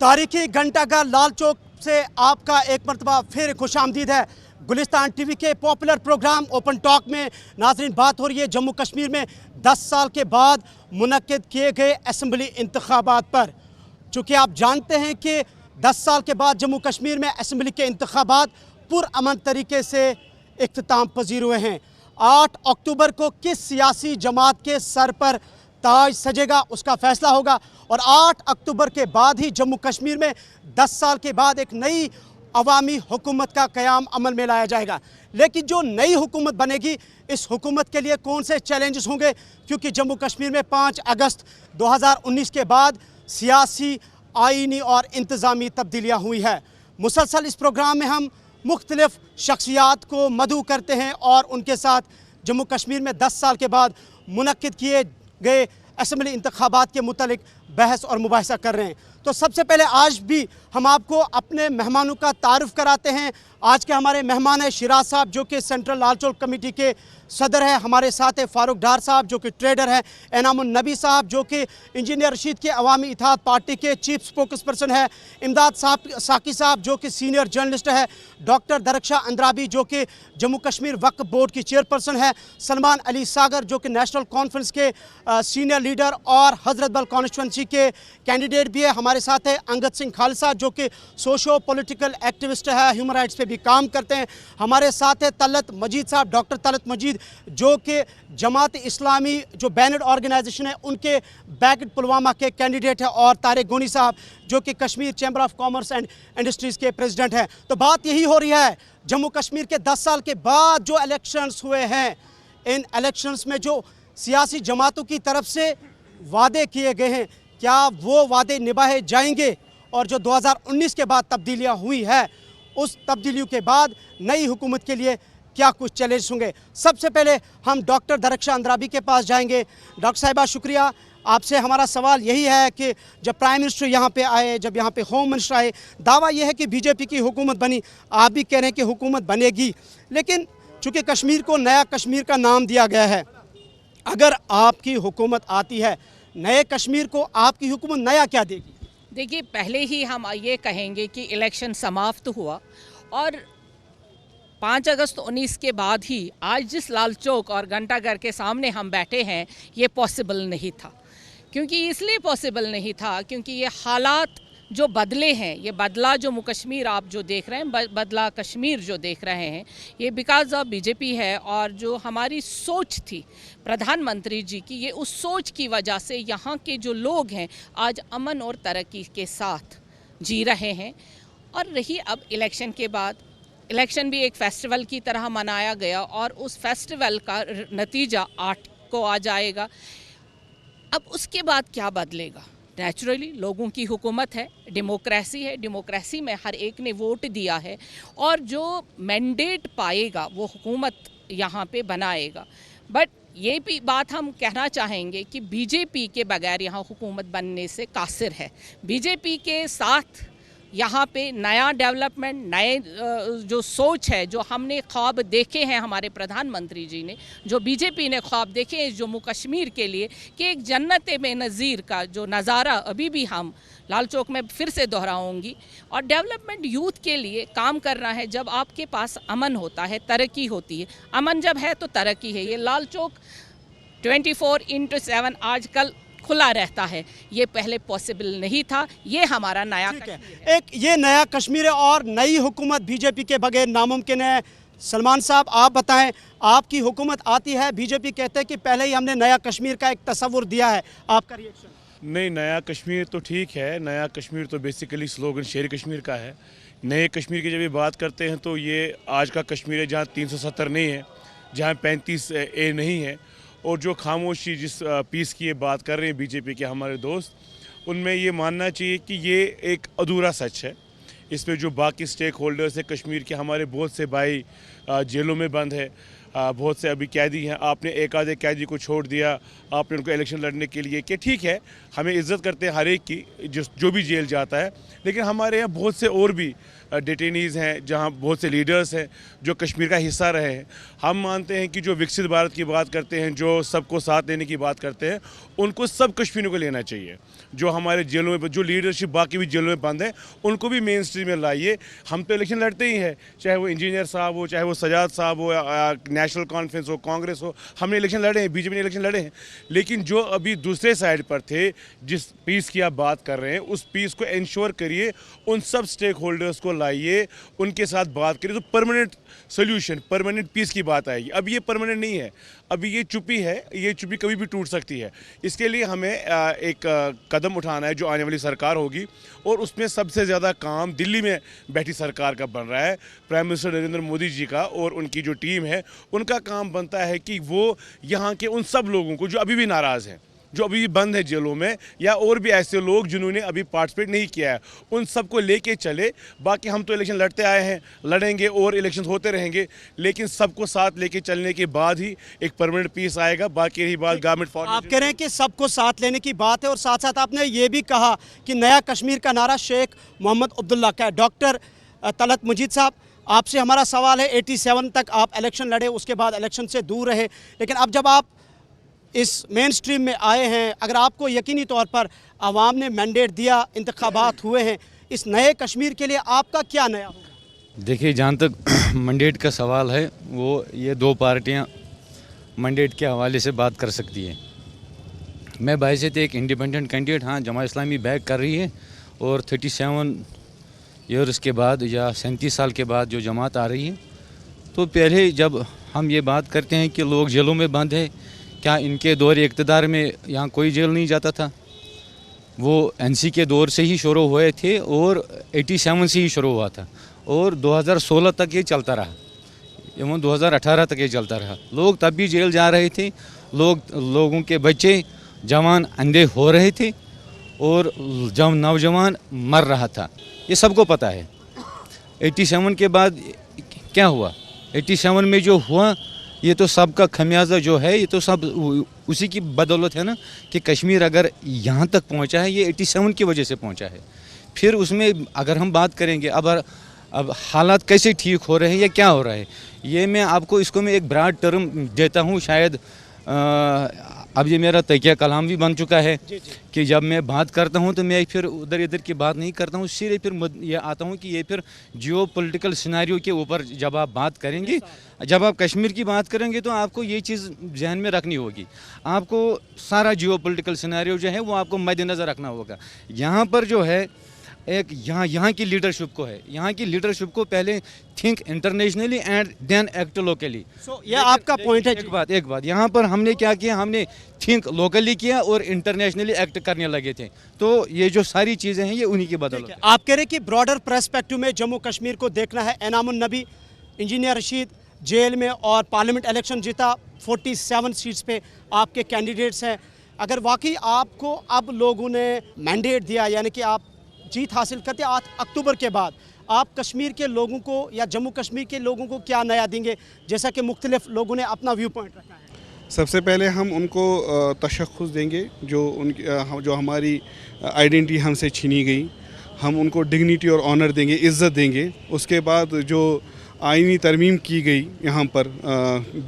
तारीखी घंटाघर लाल चौक से आपका एक मरतबा फिर खुशामदीद है। गुलिस्तान टीवी के पॉपुलर प्रोग्राम ओपन टॉक में नाज़रीन बात हो रही है जम्मू कश्मीर में 10 साल के बाद मुनक्किद किए गए असम्बली इंतखाबात पर। चूँकि आप जानते हैं कि 10 साल के बाद जम्मू कश्मीर में असम्बली के इंतखाबात पुरअमन तरीके से इख्तिताम पजीर हुए हैं। 8 अक्टूबर को किस सियासी जमात के सर पर ताज सजेगा उसका फैसला होगा और 8 अक्टूबर के बाद ही जम्मू कश्मीर में 10 साल के बाद एक नई अवामी हुकूमत का क़याम अमल में लाया जाएगा। लेकिन जो नई हुकूमत बनेगी इस हुकूमत के लिए कौन से चैलेंजेस होंगे, क्योंकि जम्मू कश्मीर में 5 अगस्त 2019 के बाद सियासी, आइनी और इंतज़ामी तब्दीलियाँ हुई है। मुसलसल इस प्रोग्राम में हम मुख्तलिफ शख्सियात को मदऊ करते हैं और उनके साथ जम्मू कश्मीर में 10 साल के बाद मुनक्किद किए गए असम्बली इंतखाबात के मुतालिक बहस और मुबाहिसा कर रहे हैं। तो सबसे पहले आज भी हम आपको अपने मेहमानों का तारुफ कराते हैं। आज के हमारे मेहमान हैं शिराज साहब जो कि सेंट्रल लाल चौक कमेटी के सदर है। हमारे साथ है फारूक डार साहब जो कि ट्रेडर हैं। एनामुन नबी साहब जो कि इंजीनियर रशीद के अवामी इत्तेहाद पार्टी के चीफ स्पोक्स पर्सन है। इमदाद साकी साहब जो कि सीनियर जर्नलिस्ट है। डॉक्टर दरख्शां अंद्राबी जो कि जम्मू कश्मीर वक्फ बोर्ड की चेयरपर्सन है। सलमान अली सागर जो कि नेशनल कॉन्फ्रेंस के सीनियर लीडर और हजरत बल कॉन्स्टिट्यूंसी के कैंडिडेट भी है। हमारे साथ है अंगद सिंह खालसा जो कि सोशो पॉलिटिकल एक्टिविस्ट है, ह्यूमन राइट्स पे भी काम करते हैं। हमारे साथ है तलत मजीद साहब, डॉक्टर तलत मजीद जो कि जमात इस्लामी जो बैनर्ड ऑर्गेनाइजेशन है उनके बैकड पुलवामा के कैंडिडेट है। और तारिक गोनी साहब जो कि Kashmir chamber of commerce and industries के प्रेसिडेंट हैं। तो बात यही हो रही है जम्मू कश्मीर के 10 साल के बाद जो इलेक्शंस हुए हैं, इन इलेक्शंस में जो सियासी जमातों की तरफ से वादे किए गए हैं क्या वो वादे निभाए जाएंगे, और जो 2019 के बाद तब्दीलियां हुई है उस तब्दीलियों के बाद नई हुकूमत के लिए क्या कुछ चैलेंज होंगे। सबसे पहले हम डॉक्टर दरख्शां अंद्राबी के पास जाएंगे। डॉक्टर साहिबा शुक्रिया, आपसे हमारा सवाल यही है कि जब प्राइम मिनिस्टर यहाँ पे आए, जब यहाँ पे होम मिनिस्टर आए, दावा यह है कि बीजेपी की हुकूमत बनी, आप भी कह रहे हैं कि हुकूमत बनेगी, लेकिन चूँकि कश्मीर को नया कश्मीर का नाम दिया गया है, अगर आपकी हुकूमत आती है नए कश्मीर को आपकी हुकूमत नया क्या देगी? देखिए, पहले ही हम ये कहेंगे कि इलेक्शन समाप्त हुआ और 5 अगस्त 19 के बाद ही आज जिस लाल चौक और घंटाघर के सामने हम बैठे हैं ये पॉसिबल नहीं था। क्योंकि इसलिए पॉसिबल नहीं था क्योंकि ये हालात जो बदले हैं, ये बदला जम्मू कश्मीर आप जो देख रहे हैं, बदला कश्मीर जो देख रहे हैं, ये बिकॉज ऑफ बीजेपी है। और जो हमारी सोच थी प्रधानमंत्री जी की, ये उस सोच की वजह से यहाँ के जो लोग हैं आज अमन और तरक्की के साथ जी रहे हैं। और रही अब इलेक्शन के बाद, इलेक्शन भी एक फेस्टिवल की तरह मनाया गया और उस फेस्टिवल का नतीजा 8 को आ जाएगा। अब उसके बाद क्या बदलेगा? नेचुरली लोगों की हुकूमत है, डेमोक्रेसी है, डेमोक्रेसी में हर एक ने वोट दिया है और जो मैंडेट पाएगा वो हुकूमत यहाँ पे बनाएगा। बट ये भी बात हम कहना चाहेंगे कि बीजेपी के बगैर यहाँ हुकूमत बनने से कासिर है। बीजेपी के साथ यहाँ पे नया डेवलपमेंट, नए जो सोच है, जो हमने ख्वाब देखे हैं हमारे प्रधानमंत्री जी ने, जो बीजेपी ने ख्वाब देखे हैं जम्मू कश्मीर के लिए कि एक जन्नत में नज़ीर का जो नज़ारा अभी भी हम लाल चौक में फिर से दोहराऊंगी। और डेवलपमेंट यूथ के लिए काम करना है। जब आपके पास अमन होता है, तरक्की होती है, अमन जब है तो तरक्की है। ये लाल चौक 24/7 आजकल खुला रहता है, ये पहले पॉसिबल नहीं था। ये हमारा नया कश्मीर है। एक ये नया कश्मीर है और नई हुकूमत बीजेपी के बगैर नामुमकिन है। सलमान साहब आप बताएं, आपकी हुकूमत आती है, बीजेपी कहते हैं कि पहले ही हमने नया कश्मीर का एक तस्वुर दिया है, आपका रिएक्शन? नहीं, नया कश्मीर तो ठीक है। नया कश्मीर तो बेसिकली स्लोगन शेर कश्मीर का है। नए कश्मीर की जब ये बात करते हैं तो ये आज का कश्मीर है जहाँ 370 नहीं है, जहाँ 35A नहीं है। और जो खामोशी जिस पीस की ये बात कर रहे हैं बीजेपी के हमारे दोस्त, उनमें ये मानना चाहिए कि ये एक अधूरा सच है। इसमें जो बाकी स्टेक होल्डर्स हैं, कश्मीर के हमारे बहुत से भाई जेलों में बंद है, बहुत से अभी कैदी हैं। आपने एक आधे कैदी को छोड़ दिया, आपने उनको इलेक्शन लड़ने के लिए कि ठीक है, हमें इज़्ज़त करते हैं हर एक की जो भी जेल जाता है, लेकिन हमारे यहाँ बहुत से और भी डिटेनीज़ हैं, जहाँ बहुत से लीडर्स हैं जो कश्मीर का हिस्सा रहे हैं। हम मानते हैं कि जो विकसित भारत की बात करते हैं, जो सबको साथ लेने की बात करते हैं, उनको सब कश्मीरियों को लेना चाहिए। जो हमारे जेलों में जो लीडरशिप बाकी भी जेलों में बंद है, उनको भी मेन स्ट्रीम में लाइए। हम तो इलेक्शन लड़ते ही हैं, चाहे वो इंजीनियर साहब हो, चाहे वो सजाद साहब हो, नेशनल कॉन्फ्रेंस हो, कांग्रेस हो, हमने इलेक्शन लड़े हैं, बीजेपी ने इलेक्शन लड़े हैं। लेकिन जो अभी दूसरे साइड पर थे, जिस पीस की आप बात कर रहे हैं, उस पीस को इंश्योर करिए, उन सब स्टेक होल्डर्स को लाइए, उनके साथ बात करिए, तो परमानेंट सोल्यूशन, परमानेंट पीस की बात आएगी। अब ये परमानेंट नहीं है, अभी ये चुप्पी है, ये चुप्पी कभी भी टूट सकती है। इसके लिए हमें एक कदम उठाना है जो आने वाली सरकार होगी, और उसमें सबसे ज़्यादा काम दिल्ली में बैठी सरकार का बन रहा है, प्राइम मिनिस्टर नरेंद्र मोदी जी का और उनकी जो टीम है, उनका काम बनता है कि वो यहाँ के उन सब लोगों को जो अभी भी नाराज़ हैं, जो अभी भी बंद है जेलों में, या और भी ऐसे लोग जिन्होंने अभी पार्टिसिपेट नहीं किया है, उन सबको लेके चले। बाकी हम तो इलेक्शन लड़ते आए हैं, लड़ेंगे और इलेक्शन होते रहेंगे, लेकिन सबको साथ लेके चलने के बाद ही एक परमानेंट पीस आएगा। बाकी रही बात गवर्नमेंट फॉर्मेशन, आप कह रहे हैं कि सबको साथ लेने की बात है, और साथ साथ आपने ये भी कहा कि नया कश्मीर का नारा शेख मोहम्मद अब्दुल्ला का है। डॉक्टर तलत मजीद साहब, आपसे हमारा सवाल है, 87 तक आप इलेक्शन लड़े, उसके बाद इलेक्शन से दूर रहे, लेकिन अब जब आप इस मेन स्ट्रीम में आए हैं, अगर आपको यकीनी तौर पर आवाम ने मैंडेट दिया, इंतखाबात हुए हैं, इस नए कश्मीर के लिए आपका क्या नया होगा? देखिए, जहाँ तक मैंडेट का सवाल है, वो ये दो पार्टियाँ मैंडेट के हवाले से बात कर सकती है। मैं बाहियत एक इंडिपेंडेंट कैंडिडेट, हाँ, जमा इस्लामी बैक कर रही है, और 37 ईयर्स के बाद या 37 साल के बाद जो जमात आ रही है, तो पहले जब हम ये बात करते हैं कि लोग जेलों में बंद है, क्या इनके दौर इक़्तिदार में यहाँ कोई जेल नहीं जाता था? वो एनसी के दौर से ही शुरू हुए थे और 87 से ही शुरू हुआ था, और 2016 तक ये चलता रहा, एवं 2018 तक ये चलता रहा। लोग तब भी जेल जा रहे थे, लोगों के बच्चे जवान अंधे हो रहे थे, और जब नौजवान मर रहा था, ये सबको पता है। 87 के बाद क्या हुआ? 87 में जो हुआ, ये तो सबका खमियाजा जो है, ये तो सब उसी की बदौलत है ना, कि कश्मीर अगर यहाँ तक पहुँचा है, ये 87 की वजह से पहुँचा है। फिर उसमें अगर हम बात करेंगे अब हालात कैसे ठीक हो रहे हैं या क्या हो रहा है, ये मैं आपको इसको मैं एक ब्रॉड टर्म देता हूँ। शायद अब ये मेरा तकिया कलाम भी बन चुका है कि जब मैं बात करता हूँ तो मैं फिर उधर इधर की बात नहीं करता हूँ, सीधे फिर ये आता हूँ कि ये फिर जियो पॉलिटिकल सिनेरियो के ऊपर जब आप बात करेंगे, जब आप कश्मीर की बात करेंगे, तो आपको ये चीज़ जहन में रखनी होगी। आपको सारा जियो पॉलिटिकल सिनेरियो जो है वो आपको मद्देनज़र रखना होगा। यहाँ पर जो है एक यहाँ की लीडरशिप को है, यहाँ की लीडरशिप को पहले think internationally and then act locally. ये आपका पॉइंट है। एक बात यहाँ पर हमने क्या किया, हमने थिंक लोकली किया और इंटरनेशनली एक्ट करने लगे थे। तो ये जो सारी चीज़ें हैं, ये उन्हीं की बदौलत है। आप कह रहे हैं कि ब्रॉडर पर्सपेक्टिव में जम्मू कश्मीर को देखना है। एनामुन नबी, इंजीनियर रशीद जेल में और पार्लियामेंट इलेक्शन जीता, 47 सीट्स पे आपके कैंडिडेट्स हैं। अगर वाकई आपको अब लोगों ने मैंडेट दिया, यानी कि आप जीत हासिल करते 8 अक्टूबर के बाद, आप कश्मीर के लोगों को या जम्मू कश्मीर के लोगों को क्या नया देंगे, जैसा कि मुख्तलिफ लोगों ने अपना व्यू पॉइंट रखा है? सबसे पहले हम उनको तशख़्ख़ुस देंगे, जो हमारी आइडेंटिटी हमसे छीनी गई, हम उनको डिग्निटी और ऑनर देंगे, इज़्ज़त देंगे। उसके बाद जो आईनी तरमीम की गई यहाँ पर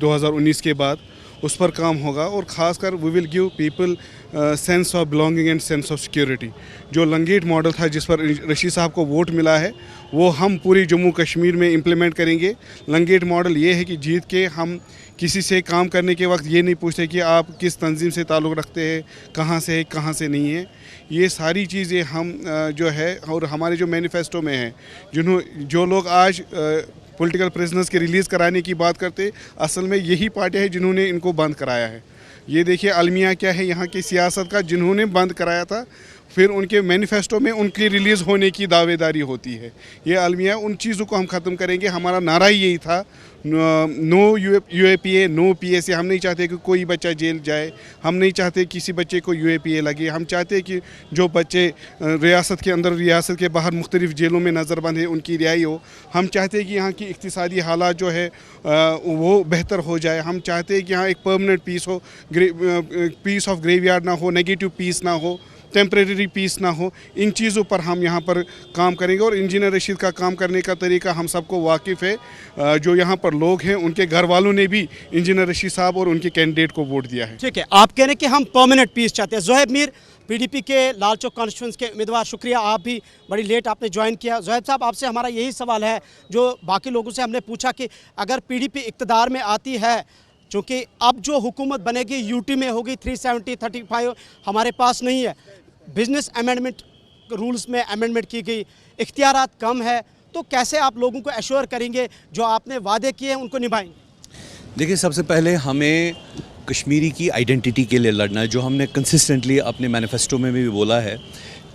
2019 के बाद, उस पर काम होगा, और ख़ासकर we will give people sense of belonging and sense of security. जो लंगेट मॉडल था जिस पर रशीद साहब को वोट मिला है, वो हम पूरी जम्मू कश्मीर में इम्प्लीमेंट करेंगे। लंगेट मॉडल ये है कि जीत के हम किसी से काम करने के वक्त ये नहीं पूछते कि आप किस तंजीम से ताल्लुक़ रखते हैं, कहाँ से है, कहाँ से नहीं है। ये सारी चीज़ें हम जो है, और हमारे जो मैनिफेस्टो में है, जो लोग आज पॉलिटिकल प्रिजनर्स के रिलीज़ कराने की बात करते, असल में यही पार्टियाँ हैं जिन्होंने इनको बंद कराया है। ये देखिए अलमिया क्या है यहाँ की सियासत का, जिन्होंने बंद कराया था, फिर उनके मैनिफेस्टो में उनकी रिलीज़ होने की दावेदारी होती है। ये अलमिया, उन चीज़ों को हम ख़त्म करेंगे। हमारा नारा ही यही था, नो UAPA, नो PSA। हम नहीं चाहते कि कोई बच्चा जेल जाए, हम नहीं चाहते किसी बच्चे को UAPA लगे। हम चाहते कि जो बच्चे रियासत के अंदर, रियासत के बाहर मुख्तलिफ जेलों में नज़रबंद है, उनकी रिहाई हो। हम चाहते हैं कि यहाँ की इक़्तिसादी हालात जो है वो बेहतर हो जाए। हम चाहते हैं कि यहाँ एक परमानेंट पीस हो, पीस ऑफ ग्रेवयार्ड ना हो, नेगेटिव पीस ना हो। टेम्परेरी पीस ना हो, इन चीज़ों पर हम यहाँ पर काम करेंगे। और इंजीनियर रशीद का काम करने का तरीका हम सबको वाकिफ़ है। जो यहाँ पर लोग हैं उनके घर वालों ने भी इंजीनियर रशीद साहब और उनके कैंडिडेट को वोट दिया है। ठीक है, आप कह रहे हैं कि हम परमानेंट पीस चाहते हैं। ज़ोहैब मीर, पीडीपी के लाल चौक कॉन्स्टिट्यूंस के उम्मीदवार, शुक्रिया, आप भी बड़ी लेट आपने ज्वाइन किया। ज़ोहैब साहब, आपसे हमारा यही सवाल है जो बाकी लोगों से हमने पूछा कि अगर पीडीपी इक़्तिदार में आती है, चूँकि अब जो हुकूमत बनेगी यूटी में होगी, 370-35 हमारे पास नहीं है, बिजनेस अमेंडमेंट रूल्स में अमेंडमेंट की गई, इख्तियारात कम है, तो कैसे आप लोगों को एश्योर करेंगे जो आपने वादे किए हैं उनको निभाएंगे? देखिए, सबसे पहले हमें कश्मीरी की आइडेंटिटी के लिए लड़ना है, जो हमने कंसिस्टेंटली अपने मैनिफेस्टो में भी बोला है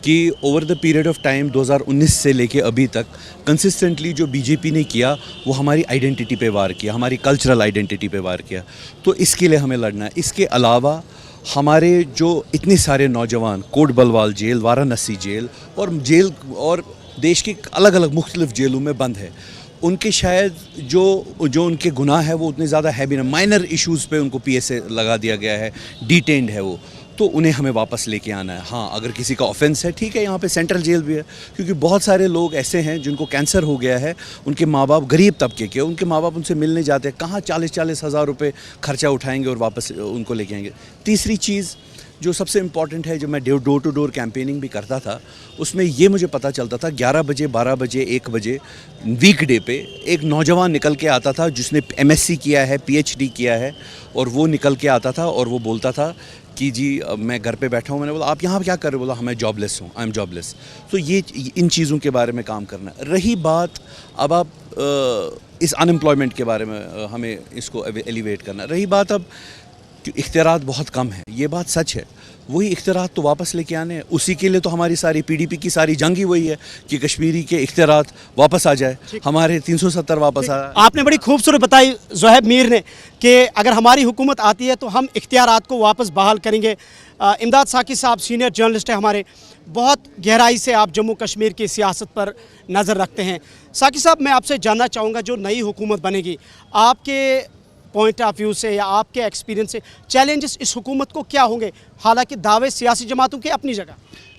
कि over the period of time 2019 से लेके अभी तक कंसिस्टेंटली जो बीजेपी ने किया वो हमारी आइडेंटिटी पे वार किया, हमारी कल्चरल आइडेंटिटी पे वार किया। तो इसके लिए हमें लड़ना है। इसके अलावा हमारे जो इतने सारे नौजवान कोट बलवाल जेल, वाराणसी जेल और देश की अलग अलग मुख्तलिफ जेलों में बंद है, उनके शायद जो उनके गुनाह है वो उतने ज़्यादा है भी ना, माइनर इश्यूज़ पे उनको पीएसए लगा दिया गया है, डिटेन्ड है वो, तो उन्हें हमें वापस लेके आना है। हाँ, अगर किसी का ऑफेंस है, ठीक है, यहाँ पे सेंट्रल जेल भी है, क्योंकि बहुत सारे लोग ऐसे हैं जिनको कैंसर हो गया है, उनके माँ बाप गरीब तबके के, उनके माँ बाप उनसे मिलने जाते हैं, कहाँ 40-40 हज़ार रुपये खर्चा उठाएंगे और वापस उनको लेके आएंगे। तीसरी चीज़ जो सबसे इम्पॉर्टेंट है, जो मैं डोर टू डोर कैंपेनिंग भी करता था, उसमें ये मुझे पता चलता था 11 बजे, 12 बजे, 1 बजे वीकडे पे एक नौजवान निकल के आता था जिसने एमएससी किया है, पीएचडी किया है, और वो निकल के आता था और वो बोलता था कि जी मैं घर पे बैठा हूँ। मैंने बोला आप यहाँ क्या कर रहे हो? बोला हाँ मैं जॉबलेस हूँ, आई एम जॉबलेस। तो ये इन चीज़ों के बारे में काम करना। रही बात अब आप इस अनएम्प्लॉयमेंट के बारे में हमें इसको एलिवेट करना। रही बात अब इख्तियारात बहुत कम है, ये बात सच है, वही इख्तियारात तो वापस लेके आने हैं। उसी के लिए तो हमारी सारी पीडीपी की सारी जंग ही वही है कि कश्मीरी के इख्तियारात वापस आ जाए, हमारे 370 वापस आ। आपने बड़ी खूबसूरत बताई ज़ोहैब मीर ने कि अगर हमारी हुकूमत आती है तो हम इख्तियारात को वापस बहाल करेंगे। इमदाद साकी साहब सीनियर जर्नलिस्ट है हमारे, बहुत गहराई से आप जम्मू कश्मीर की सियासत पर नज़र रखते हैं। साकी साहब, मैं आपसे जानना चाहूँगा, जो नई हुकूमत बनेगी, आपके पॉइंट ऑफ व्यू से या आपके एक्सपीरियंस से चैलेंजेस इस हुकूमत को क्या होंगे? हालांकि दावे सियासी जमातों के अपनी जगह।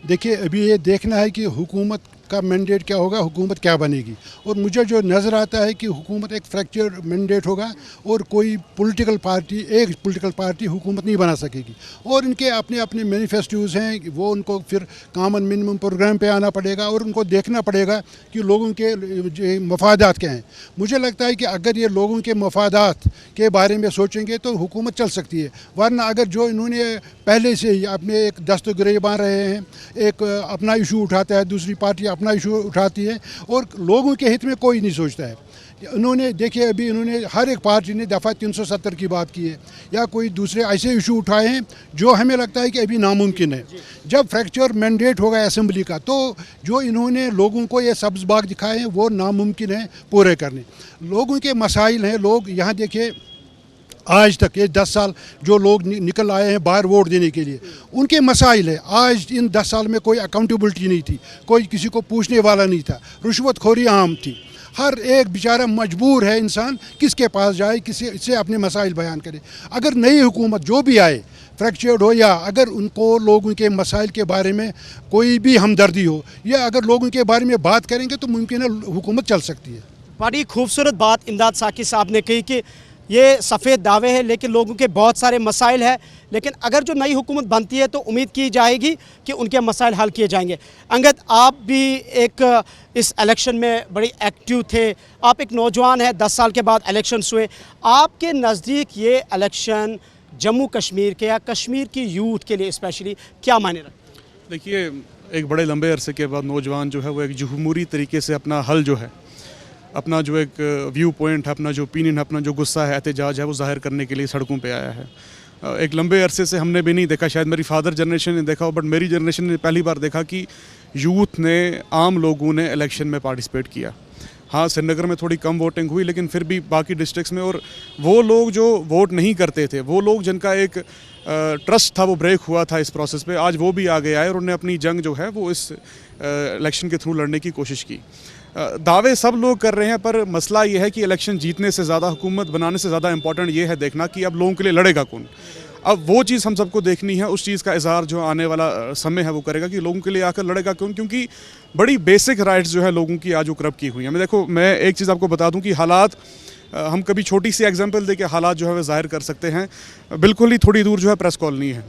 देखिए, अभी ये देखना है कि हुकूमत का मैंडेट क्या होगा, हुकूमत क्या बनेगी। और मुझे जो नज़र आता है कि हुकूमत एक फ्रैक्चर मैंडेट होगा और कोई एक पॉलिटिकल पार्टी हुकूमत नहीं बना सकेगी। और इनके अपने अपने मैनिफेस्टोज़ हैं, वो उनको फिर कॉमन मिनिमम प्रोग्राम पे आना पड़ेगा और उनको देखना पड़ेगा कि लोगों के मफादात क्या हैं। मुझे लगता है कि अगर ये लोगों के मफादात के बारे में सोचेंगे तो हुकूमत चल सकती है, वरना अगर जो इन्होंने पहले से ही अपने एक दस्तगिरी बांध रहे हैं, एक अपना इशू उठाता है, दूसरी पार्टी अपना इशू उठाती है और लोगों के हित में कोई नहीं सोचता है। उन्होंने देखिए, अभी इन्होंने हर एक पार्टी ने दफ़ा 370 की बात की है या कोई दूसरे ऐसे इशू उठाए हैं जो हमें लगता है कि अभी नामुमकिन है। जब फ्रैक्चर मैंडेट होगा असेंबली का, तो जो इन्होंने लोगों को ये सब्ज़ बाग दिखाए हैं वो नामुमकिन है पूरे करने। लोगों के मसाइल हैं, लोग यहाँ देखिए आज तक ये 10 साल जो लोग निकल आए हैं बाहर वोट देने के लिए, उनके मसाइल है। आज इन 10 साल में कोई अकाउंटेबिलिटी नहीं थी, कोई किसी को पूछने वाला नहीं था, रुश्वतखोरी आम थी। हर एक बेचारा मजबूर है इंसान किसके पास जाए, किसी से अपने मसाइल बयान करे। अगर नई हुकूमत जो भी आए, फ्रैक्चर्ड हो या अगर उनको लोगों के मसाइल के बारे में कोई भी हमदर्दी हो या अगर लोगों के बारे में बात करेंगे तो मुमकिन है हुकूमत चल सकती है। बड़ी खूबसूरत बात इमदाद साकी साहब ने कही कि ये सफ़ेद दावे हैं लेकिन लोगों के बहुत सारे मसाइल हैं, लेकिन अगर जो नई हुकूमत बनती है तो उम्मीद की जाएगी कि उनके मसाइल हल किए जाएंगे। अंगद, आप भी एक इस इलेक्शन में बड़ी एक्टिव थे, आप एक नौजवान हैं, 10 साल के बाद इलेक्शंस हुए, आपके नज़दीक ये इलेक्शन जम्मू कश्मीर के या कश्मीर की यूथ के लिए स्पेशली क्या मायने रखते हैं? देखिए, एक बड़े लंबे अरसे के बाद नौजवान जो है वो एक जमहूरी तरीके से अपना हल जो है, अपना जो एक व्यू पॉइंट है, अपना जो ओपिनियन है, अपना जो गुस्सा है, एहतजाज है, वो ज़ाहिर करने के लिए सड़कों पे आया है। एक लंबे अरसे से हमने भी नहीं देखा, शायद मेरी फादर जनरेशन ने देखा हो, बट मेरी जनरेशन ने पहली बार देखा कि यूथ ने, आम लोगों ने इलेक्शन में पार्टिसिपेट किया। हाँ, श्रीनगर में थोड़ी कम वोटिंग हुई, लेकिन फिर भी बाकी डिस्ट्रिक्ट्स में, और वो लोग जो वोट नहीं करते थे, वो लोग जिनका एक ट्रस्ट था वो ब्रेक हुआ था इस प्रोसेस पे, आज वो भी आगे आए और उन्होंने अपनी जंग जो है वो इस इलेक्शन के थ्रू लड़ने की कोशिश की। दावे सब लोग कर रहे हैं, पर मसला ये है कि इलेक्शन जीतने से ज़्यादा, हुकूमत बनाने से ज़्यादा इंपॉर्टेंट ये है देखना कि अब लोगों के लिए लड़ेगा कौन। अब वो चीज़ हम सबको देखनी है, उस चीज़ का इजहार जो आने वाला समय है वो करेगा कि लोगों के लिए आकर लड़ेगा क्यों, क्योंकि बड़ी बेसिक राइट्स जो है लोगों की आज उकरब की हुई है। मैं एक चीज़ आपको बता दूं कि हालात, हम कभी छोटी सी एग्जांपल दे के हालात जो है वो जाहिर कर सकते हैं। बिल्कुल ही थोड़ी दूर जो है प्रेस कॉलोनी है,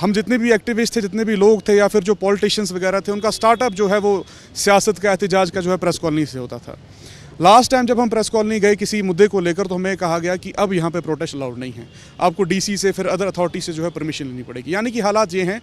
हम जितने भी एक्टिविस्ट थे, जितने भी लोग थे या फिर जो पॉलिटिशियंस वगैरह थे, उनका स्टार्टअप जो है वो सियासत का, एहतजाज का जो है प्रेस कॉलोनी से होता था। लास्ट टाइम जब हम प्रेस कॉलोनी गए किसी मुद्दे को लेकर तो हमें कहा गया कि अब यहाँ पे प्रोटेस्ट अलाउड नहीं है, आपको डीसी से फिर अदर अथॉरिटी से जो है परमिशन लेनी पड़ेगी। यानी कि हालात ये हैं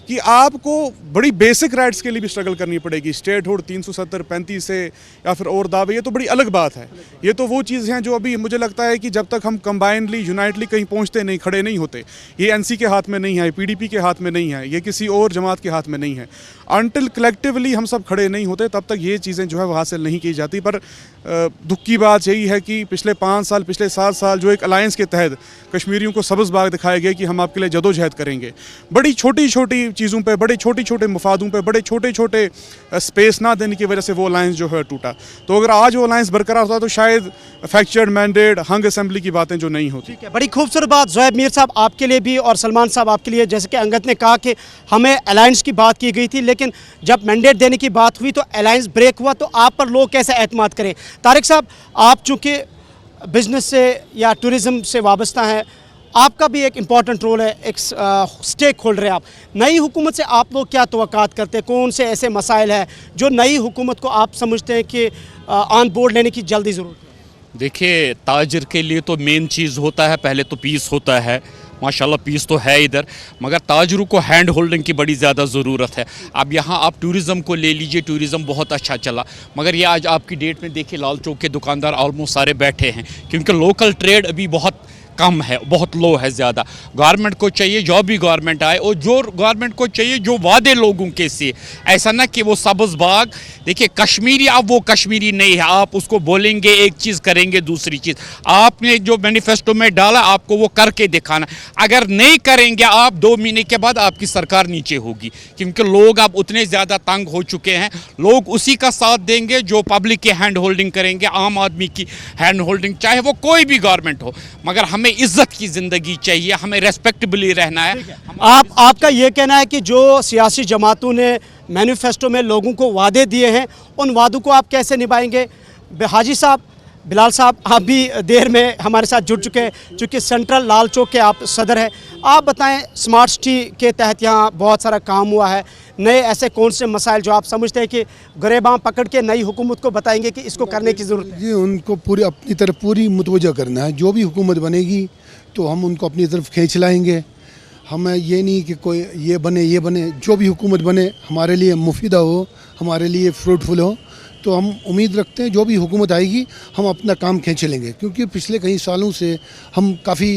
कि आपको बड़ी बेसिक राइट्स के लिए भी स्ट्रगल करनी पड़ेगी। स्टेटहुड 370 35 से या फिर और दावे, ये तो बड़ी अलग बात है। ये तो वो चीज़ हैं जो अभी मुझे लगता है कि जब तक हम कंबाइंडली यूनाइटली कहीं पहुँचते नहीं, खड़े नहीं होते, ये एनसी के हाथ में नहीं है, पीडीपी के हाथ में नहीं है, ये किसी और जमात के हाथ में नहीं है, अनटिल कलेक्टिवली हम सब खड़े नहीं होते तब तक ये चीज़ें जो है वो हासिल नहीं की जाती। पर दुख की बात यही है कि पिछले 5 साल, पिछले 7 साल जो एक अलायंस के तहत कश्मीरियों को सब्ज़ बाग दिखाया गया कि हम आपके लिए जदोजहद करेंगे, बड़ी छोटी छोटी चीज़ों पे, बड़े छोटे छोटे मुफादों पे, बड़े छोटे छोटे स्पेस ना देने की वजह से वो अलायंस जो है टूटा। तो अगर आज वो अलायंस बरकरार होता तो शायद फैक्चर्ड मैंडेट, हंग असेंबली की बातें जो नहीं होती। ठीक है, बड़ी खूबसूरत बात ज़ोहैब मीर साहब आपके लिए भी और सलमान साहब आपके लिए। जैसे कि अंगद ने कहा कि हमें अलायंस की बात की गई थी, लेकिन जब मैंडेट देने की बात हुई तो अलायंस ब्रेक हुआ, तो आप पर लोग कैसे एतमाद करें? तारिक साहब, आप चूँकि बिजनेस से या टूरिज़म से वाबस्ता हैं, आपका भी एक इम्पॉर्टेंट रोल है, एक स्टेक होल्डर है आप। नई हुकूमत से आप लोग क्या तवक्कात करते हैं? कौन से ऐसे मसाइल हैं जो नई हुकूमत को आप समझते हैं कि ऑन बोर्ड लेने की जल्दी ज़रूरत है? देखिए, ताजिर के लिए तो मेन चीज़ होता है, पहले तो पीस होता है। माशाल्लाह पीस तो है इधर, मगर ताजरों को हैंड होल्डिंग की बड़ी ज़्यादा ज़रूरत है। अब यहाँ आप टूरिज़म को ले लीजिए, टूरिज़म बहुत अच्छा चला, मगर ये आज आपकी डेट में देखिए लाल चौक के दुकानदार ऑलमोस्ट सारे बैठे हैं, क्योंकि लोकल ट्रेड अभी बहुत कम है, बहुत लो है ज़्यादा। गवर्नमेंट को चाहिए, जो भी गवर्नमेंट आए, और जो गवर्नमेंट को चाहिए जो वादे लोगों के से, ऐसा ना कि वो सब्ज़ बाग। देखिए कश्मीरी अब वो कश्मीरी नहीं है, आप उसको बोलेंगे एक चीज़, करेंगे दूसरी चीज़। आपने जो मैनिफेस्टो में डाला आपको वो करके दिखाना। अगर नहीं करेंगे आप, 2 महीने के बाद आपकी सरकार नीचे होगी, क्योंकि लोग अब उतने ज़्यादा तंग हो चुके हैं। लोग उसी का साथ देंगे जो पब्लिक की हैंड होल्डिंग करेंगे, आम आदमी की हैंड होल्डिंग, चाहे वो कोई भी गवर्नमेंट हो। मगर हमें इज्जत की ज़िंदगी चाहिए, हमें रेस्पेक्टेबली रहना है। आपका ये कहना है कि जो सियासी जमातों ने मैनिफेस्टो में लोगों को वादे दिए हैं, उन वादों को आप कैसे निभाएंगे? हाजी साहब, बिलाल साहब, आप भी देर में हमारे साथ जुड़ चुके हैं, चूँकि सेंट्रल लाल चौक के आप सदर हैं। आप बताएं, स्मार्ट सिटी के तहत यहाँ बहुत सारा काम हुआ है, नए ऐसे कौन से मसाइल जो आप समझते हैं कि गरेबां पकड़ के नई हुकूमत को बताएंगे कि इसको करने की ज़रूरत है? जी, उनको पूरी अपनी तरफ पूरी मुतवज्जो करना है। जो भी हुकूमत बनेगी तो हम उनको अपनी तरफ खींच लाएंगे। हमें ये नहीं कि कोई ये बने, जो भी हुकूमत बने हमारे लिए मुफीदा हो, हमारे लिए फ्रूटफुल हो। तो हम उम्मीद रखते हैं जो भी हुकूमत आएगी हम अपना काम खींच लेंगे, क्योंकि पिछले कई सालों से हम काफ़ी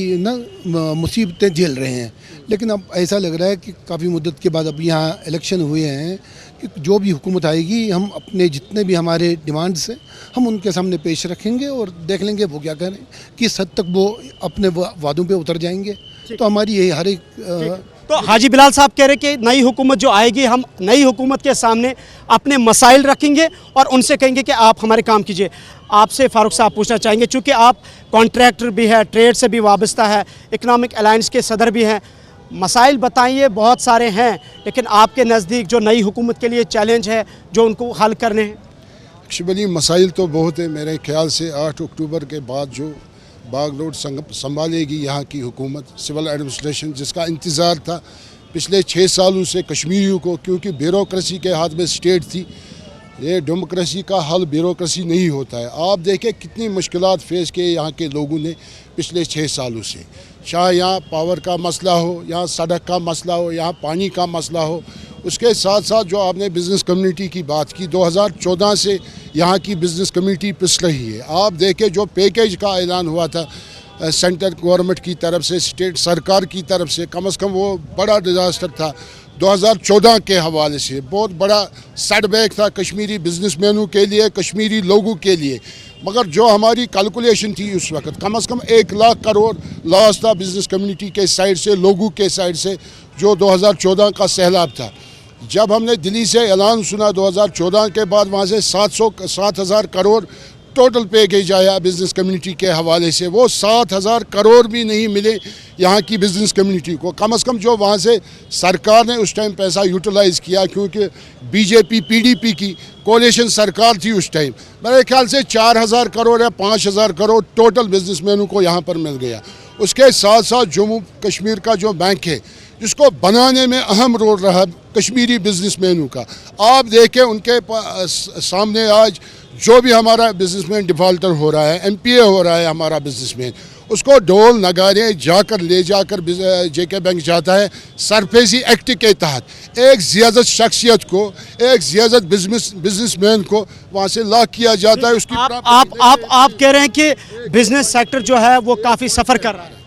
मुसीबतें झेल रहे हैं। लेकिन अब ऐसा लग रहा है कि काफ़ी मुद्दत के बाद अब यहाँ इलेक्शन हुए हैं कि जो भी हुकूमत आएगी हम अपने जितने भी हमारे डिमांड्स हैं हम उनके सामने पेश रखेंगे और देख लेंगे वो क्या करें, किस हद तक वो अपने वादों पे उतर जाएंगे। तो हमारी यही हर एक तो हाजी बिलाल साहब कह रहे कि नई हुकूमत जो आएगी, हम नई हुकूमत के सामने अपने मसाइल रखेंगे और उनसे कहेंगे कि आप हमारे काम कीजिए। आपसे फारूक साहब पूछना चाहेंगे, चूँकि आप कॉन्ट्रैक्टर भी है, ट्रेड से भी वाबस्ता है, इकनॉमिक अलायंस के सदर भी हैं, मसाइल बताइए, बहुत सारे हैं, लेकिन आपके नज़दीक जो नई हुकूमत के लिए चैलेंज है जो उनको हल करने हैं? शिबली मसाइल तो बहुत है। मेरे ख्याल से 8 अक्टूबर के बाद जो बाग रोड संभालेगी यहाँ की हुकूमत, सिविल एडमिनिस्ट्रेशन, जिसका इंतज़ार था पिछले 6 सालों से कश्मीरियों को, क्योंकि ब्यूरोक्रेसी के हाथ में स्टेट थी। ये डेमोक्रेसी का हल ब्यूरोक्रेसी नहीं होता है। आप देखें कितनी मुश्किलात फेस किए यहाँ के लोगों ने पिछले 6 सालों से, चाहे यहाँ पावर का मसला हो, यहाँ सड़क का मसला हो, यहाँ पानी का मसला हो। उसके साथ साथ जो आपने बिज़नेस कम्युनिटी की बात की, 2014 से यहाँ की बिज़नेस कम्युनिटी पिस रही है। आप देखें जो पैकेज का ऐलान हुआ था सेंट्रल गवर्नमेंट की तरफ से, स्टेट सरकार की तरफ से, कम से कम वो बड़ा डिज़ास्टर था 2014 के हवाले से। बहुत बड़ा सेटबैक था कश्मीरी बिजनेसमैनों के लिए, कश्मीरी लोगों के लिए। मगर जो हमारी कैलकुलेशन थी उस वक्त, कम से कम 1 लाख करोड़ लॉस था बिज़नेस कम्युनिटी के साइड से, लोगों के साइड से, जो 2014 का सैलाब था। जब हमने दिल्ली से ऐलान सुना 2014 के बाद, वहाँ से 7,000 करोड़ टोटल पैकेज आया बिज़नेस कम्युनिटी के हवाले से, वो 7,000 करोड़ भी नहीं मिले यहाँ की बिज़नेस कम्युनिटी को। कम से कम जो वहाँ से सरकार ने उस टाइम पैसा यूटिलाइज़ किया, क्योंकि बीजेपी पीडीपी की कोalition सरकार थी उस टाइम, मेरे ख्याल से 4,000 करोड़ या 5,000 करोड़ टोटल बिजनेसमैनों को यहाँ पर मिल गया। उसके साथ साथ जम्मू कश्मीर का जो बैंक है, जिसको बनाने में अहम रोल रहा कश्मीरी बिजनेसमैनों का, आप देखें उनके सामने आज जो भी हमारा बिजनेसमैन डिफ़ॉल्टर हो रहा है, एमपीए हो रहा है हमारा बिजनेसमैन, उसको ढोल नगारे ले जाकर जेके बैंक जाता है सरफेसी एक्ट के तहत एक ज़ियादत शख्सियत को, एक ज़ियादत बिजनेसमैन को वहाँ से लॉक किया जाता है। उसकी आप कह रहे हैं कि बिजनेस सेक्टर जो है वो काफ़ी सफ़र कर रहा है।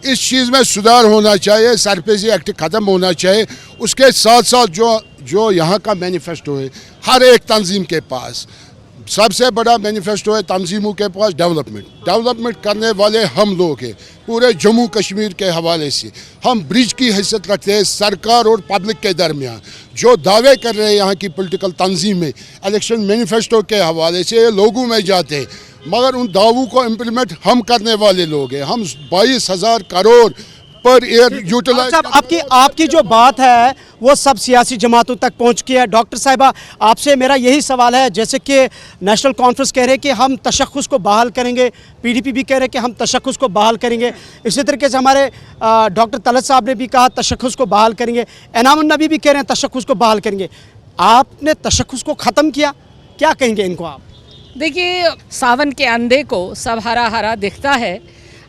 इस चीज़ में सुधार होना चाहिए, सरफेसी एक्ट ख़त्म होना चाहिए। उसके साथ साथ जो यहाँ का मैनिफेस्टो है, हर एक तंजीम के पास सबसे बड़ा मैनिफेस्टो है तंजीमों के पास डेवलपमेंट करने वाले हम लोग हैं। पूरे जम्मू कश्मीर के हवाले से हम ब्रिज की हैसियत रखते हैं सरकार और पब्लिक के दरमियान। जो दावे कर रहे हैं यहाँ की पॉलिटिकल तंजीमें इलेक्शन मैनिफेस्टो के हवाले से, ये लोगों में जाते हैं, मगर उन दावों को इम्प्लीमेंट हम करने वाले लोग हैं। हम 22,000 करोड़ पर ईयर यूटिलाइज। आपकी जो बात है वो सब सियासी जमातों तक पहुंच गई है। डॉक्टर साहिबा, आपसे मेरा यही सवाल है, जैसे कि नेशनल कॉन्फ्रेंस कह रहे हैं कि हम तशख़्ख़ुस को बहाल करेंगे, पीडीपी भी कह रहे हैं कि हम तशख़्ख़ुस को बहाल करेंगे, इसी तरीके से हमारे डॉक्टर तलत साहब ने भी कहा तशख़्ख़ुस को बहाल करेंगे, एनामुन नबी भी कह रहे हैं तशख़्ख़ुस को बहाल करेंगे। आपने तशख़्ख़ुस को ख़त्म किया, क्या कहेंगे इनको आप? देखिए, सावन के अंधे को सब हरा हरा दिखता है।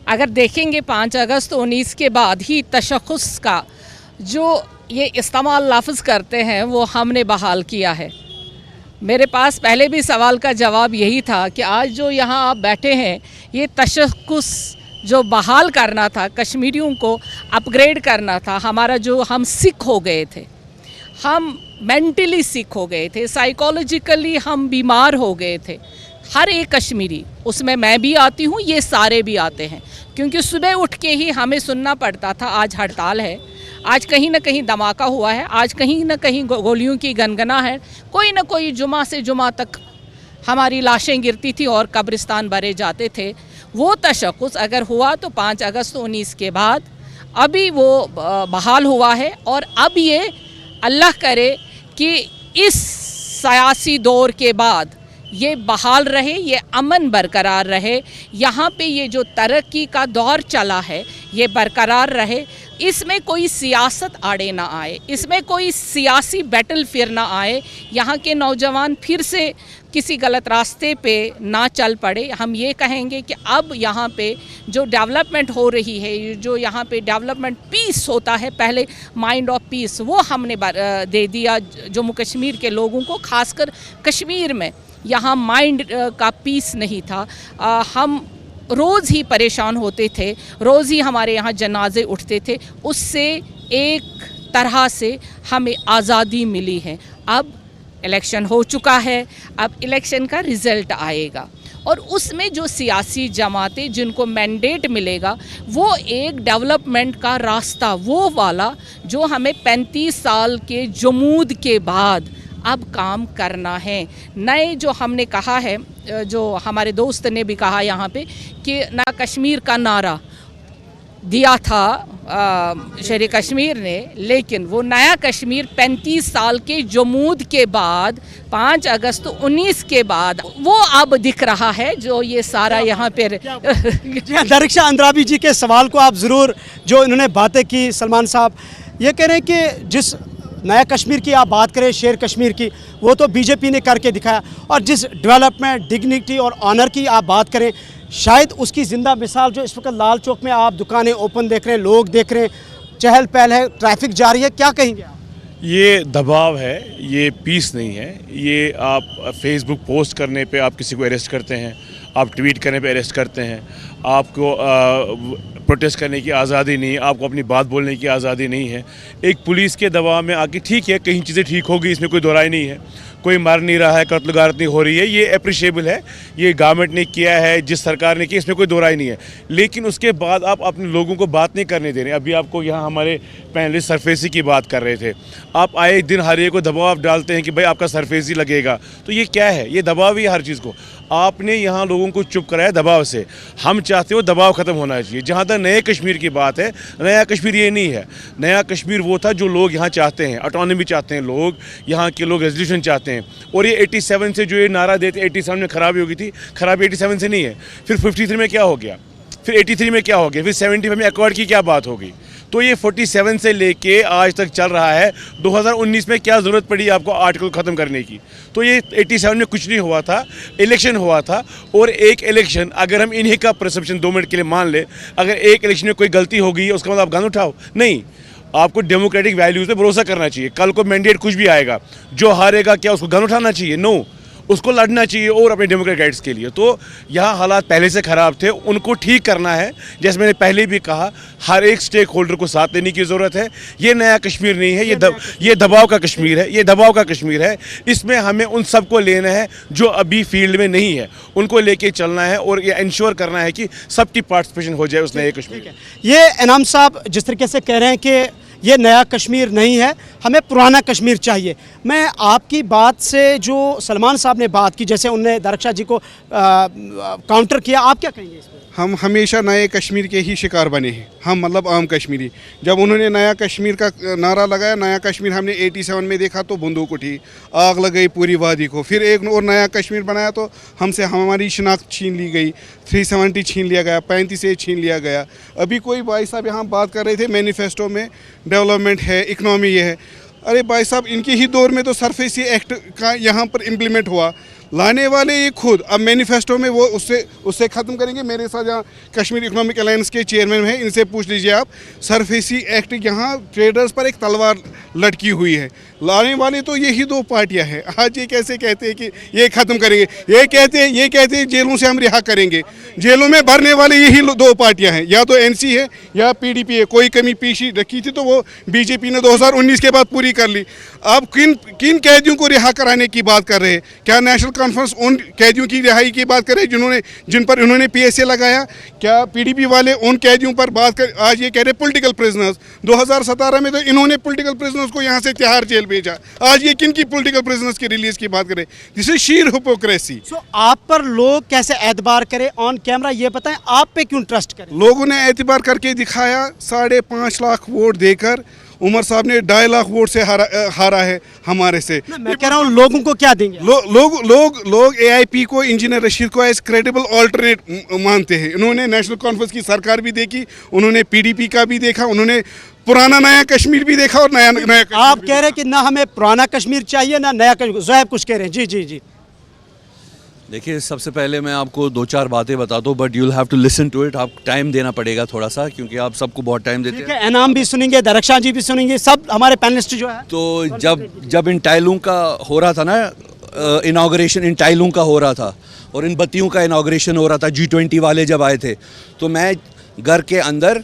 अगर देखेंगे 5 अगस्त 19 के बाद ही तशख़्ख़ुस का जो ये इस्तेमाल लफ्ज़ करते हैं वो हमने बहाल किया है। मेरे पास पहले भी सवाल का जवाब यही था कि आज जो यहाँ आप बैठे हैं, ये तशख़्ख़ुस जो बहाल करना था, कश्मीरियों को अपग्रेड करना था, हमारा जो हम सिख हो गए थे, हम मेंटली सिक हो गए थे, साइकोलॉजिकली हम बीमार हो गए थे। हर एक कश्मीरी, उसमें मैं भी आती हूँ, ये सारे भी आते हैं, क्योंकि सुबह उठ के ही हमें सुनना पड़ता था आज हड़ताल है, आज कहीं ना कहीं धमाका हुआ है, आज कहीं ना कहीं गोलियों की गनगना है, कोई ना कोई जुमा से जुमा तक हमारी लाशें गिरती थी और कब्रिस्तान भरे जाते थे। वो तशख़्ख़ुस अगर हुआ तो 5 अगस्त 19 के बाद अभी वो बहाल हुआ है। और अब ये अल्लाह करे कि इस सियासी दौर के बाद ये बहाल रहे, ये अमन बरकरार रहे, यहाँ पे ये जो तरक्की का दौर चला है ये बरकरार रहे, इसमें कोई सियासत आड़े ना आए, इसमें कोई सियासी बैटलफील्ड ना आए, यहाँ के नौजवान फिर से किसी गलत रास्ते पे ना चल पड़े। हम ये कहेंगे कि अब यहाँ पे जो डेवलपमेंट हो रही है, जो यहाँ पे डेवलपमेंट पीस होता है, पहले माइंड ऑफ पीस वो हमने दे दिया जम्मू कश्मीर के लोगों को, खासकर कश्मीर में यहाँ माइंड का पीस नहीं था। हम रोज़ ही परेशान होते थे, रोज़ ही हमारे यहाँ जनाजे उठते थे, उससे एक तरह से हमें आज़ादी मिली है। अब इलेक्शन हो चुका है, अब इलेक्शन का रिज़ल्ट आएगा और उसमें जो सियासी जमातें जिनको मैंडेट मिलेगा वो एक डेवलपमेंट का रास्ता, वो वाला जो हमें 35 साल के जमूद के बाद अब काम करना है। नए जो हमने कहा है, जो हमारे दोस्त ने भी कहा यहाँ पे कि ना कश्मीर का नारा दिया था शेर कश्मीर ने, लेकिन वो नया कश्मीर 35 साल के जमूद के बाद 5 अगस्त 19 के बाद वो अब दिख रहा है, जो ये सारा यहाँ पे दरिक्षा अंद्राबी जी के सवाल को आप ज़रूर, जो इन्होंने बातें की, सलमान साहब ये कह रहे हैं कि जिस नया कश्मीर की आप बात करें, शेर कश्मीर की, वो तो बीजेपी ने करके दिखाया, और जिस डेवलपमेंट, डिग्निटी और ऑनर की आप बात करें, शायद उसकी ज़िंदा मिसाल जो इस वक्त लाल चौक में आप दुकानें ओपन देख रहे हैं, लोग देख रहे हैं, चहल पहल है, ट्रैफिक जारी है, क्या कहेंगे आप? ये दबाव है, ये पीस नहीं है। ये आप फेसबुक पोस्ट करने पे आप किसी को अरेस्ट करते हैं, आप ट्वीट करने पे अरेस्ट करते हैं, आपको प्रोटेस्ट करने की आज़ादी नहीं है, आपको अपनी बात बोलने की आज़ादी नहीं है। एक पुलिस के दबाव में आके, ठीक है कहीं चीज़ें ठीक होगी, इसमें कोई दोहराई नहीं है, कोई मर नहीं रहा है, कत्ल गारत नहीं हो रही है, ये अप्रिशिएबल है, ये गवर्नमेंट ने किया है, जिस सरकार ने किया, इसमें कोई दो राय नहीं है। लेकिन उसके बाद आप अपने लोगों को बात नहीं करने दे रहे। अभी आपको यहाँ हमारे पैनलिस्ट सरफेसी की बात कर रहे थे, आप आए दिन हर एक को दबाव डालते हैं कि भाई आपका सरफेसी लगेगा, तो ये क्या है? ये दबाव ही हर चीज़ को। आपने यहाँ लोगों को चुप कराया दबाव से, हम चाहते हो दबाव ख़त्म होना चाहिए। जहाँ तक नए कश्मीर की बात है, नया कश्मीर ये नहीं है। नया कश्मीर वो था जो लोग यहाँ चाहते हैं, ऑटोनॉमी चाहते हैं लोग, यहाँ के लोग रेजोल्यूशन चाहते हैं। और ये 87 से जो ये नारा देते, 87 में खराबी होगी थी, खराबी 87 से नहीं है। फिर 53 में क्या हो गया, फिर 83 में क्या हो गया, फिर 75 में अकॉर्ड की क्या बात होगी? तो ये 47 से लेके आज तक चल रहा है। 2019 में क्या ज़रूरत पड़ी आपको आर्टिकल ख़त्म करने की? तो ये 87 में कुछ नहीं हुआ था, इलेक्शन हुआ था। और एक इलेक्शन, अगर हम इन्हीं का परसेप्शन 2 मिनट के लिए मान ले, अगर एक इलेक्शन में कोई गलती हो गई है उसका मतलब आप गन उठाओ? नहीं, आपको डेमोक्रेटिक वैल्यूज़ पे भरोसा करना चाहिए। कल को मैंडेट कुछ भी आएगा, जो हारेगा क्या उसको गन उठाना चाहिए? नो, उसको लड़ना चाहिए और अपने डेमोक्रेटिक राइट्स के लिए। तो यहाँ हालात पहले से ख़राब थे, उनको ठीक करना है। जैसे मैंने पहले भी कहा, हर एक स्टेक होल्डर को साथ लेने की ज़रूरत है। ये नया कश्मीर नहीं है, ये दबाव का कश्मीर है, ये दबाव का कश्मीर है। इसमें हमें उन सबको लेना है जो अभी फील्ड में नहीं है, उनको लेके चलना है और ये इंश्योर करना है कि सबकी पार्टिसिपेशन हो जाए उस नए कश्मीर में। ये इनाम साहब जिस तरीके से कह रहे हैं कि ये नया कश्मीर नहीं है, हमें पुराना कश्मीर चाहिए। मैं आपकी बात से जो सलमान साहब ने बात की, जैसे उनने दरख्शाह जी को काउंटर किया, आप क्या कहेंगे इस पर? हम हमेशा नए कश्मीर के ही शिकार बने हैं, हम मतलब आम कश्मीरी। जब उन्होंने नया कश्मीर का नारा लगाया, नया कश्मीर हमने 87 में देखा तो बंदूक उठी, आग लग गई पूरी वादी को। फिर एक और नया कश्मीर बनाया तो हमसे हमारी शिनाख्त छीन ली गई, 370 छीन लिया गया, 35 छीन लिया गया। अभी कोई भाई साहब यहाँ बात कर रहे थे मैनिफेस्टो में डेवलपमेंट है, इकनॉमी ये है। अरे भाई साहब, इनके ही दौर में तो सरफेसी एक्ट का यहाँ पर इम्प्लीमेंट हुआ, लाने वाले ये खुद। अब मैनिफेस्टो में वो उससे ख़त्म करेंगे। मेरे साथ यहाँ कश्मीर इकोनॉमिक अलायंस के चेयरमैन हैं, इनसे पूछ लीजिए आप। सरफेसी एक्ट यहाँ ट्रेडर्स पर एक तलवार लटकी हुई है, लाने वाले तो यही दो पार्टियां हैं। आज ये कैसे कहते हैं कि ये ख़त्म करेंगे, ये कहते हैं जेलों से हम रिहा करेंगे। जेलों में भरने वाले यही दो पार्टियां हैं, या तो एनसी है या पीडीपी है। कोई कमी पीछे रखी थी तो वो बीजेपी ने 2019 के बाद पूरी कर ली। अब किन कैदियों को रिहा कराने की बात कर रहे हैं? क्या नेशनल कॉन्फ्रेंस उन कैदियों की रिहाई की बात कर रहे हैं जिन पर इन्होंने पीएसए लगाया? क्या पीडीपी वाले उन कैदियों पर बात कर? आज ये कह रहे पॉलिटिकल प्रिजनर्स। 2017 में तो इन्होंने पॉलिटिकल प्रिजनर्स को यहाँ से तिहाड़ जेल भेजा, आज ये किन की पॉलिटिकल प्रिजनर्स की रिलीज की बात करें? This is sheer hypocrisy. So आप पर लोग कैसे एतबार करें ऑन कैमरा, ये बताएं, आप पे क्यों ट्रस्ट करें? लोगों ने एतबार करके दिखाया, 5.5 लाख वोट देकर। उमर साहब ने 2.5 लाख वोट से हारा है हमारे से। मैं कह रहा हूँ लोगों को क्या देंगे? लोग एआईपी को, इंजीनियर रशीद को एज क्रेडिबल ऑल्टरनेट मानते हैं। इन्होंने नेशनल कॉन्फ्रेंस की सरकार भी देखी, उन्होंने पीडीपी का भी देखा, उन्होंने पुराना नया कश्मीर भी देखा और नया कश्मीर। आप कह रहे हैं कि ना हमें पुराना कश्मीर चाहिए ना नया कश्मीर। ज़ोहैब कुछ कह रहे हैं। जी जी जी। देखिए, सबसे पहले मैं आपको 2-4 बातें बताता हूँ, but you'll have to listen to it. आप टाइम देना पड़ेगा थोड़ा सा, क्योंकि आप सबको बहुत टाइम देते हैं। इनाम भी सुनेंगे, दरख्शाह जी भी सुनेंगे, सब हमारे पैनलिस्ट जो है। तो जब इन टाइलों का हो रहा था ना, इनाग्रेशन इन टाइलों का हो रहा था और इन बत्तियों का इनाग्रेशन हो रहा था, G20 वाले जब आए थे, तो मैं घर के अंदर,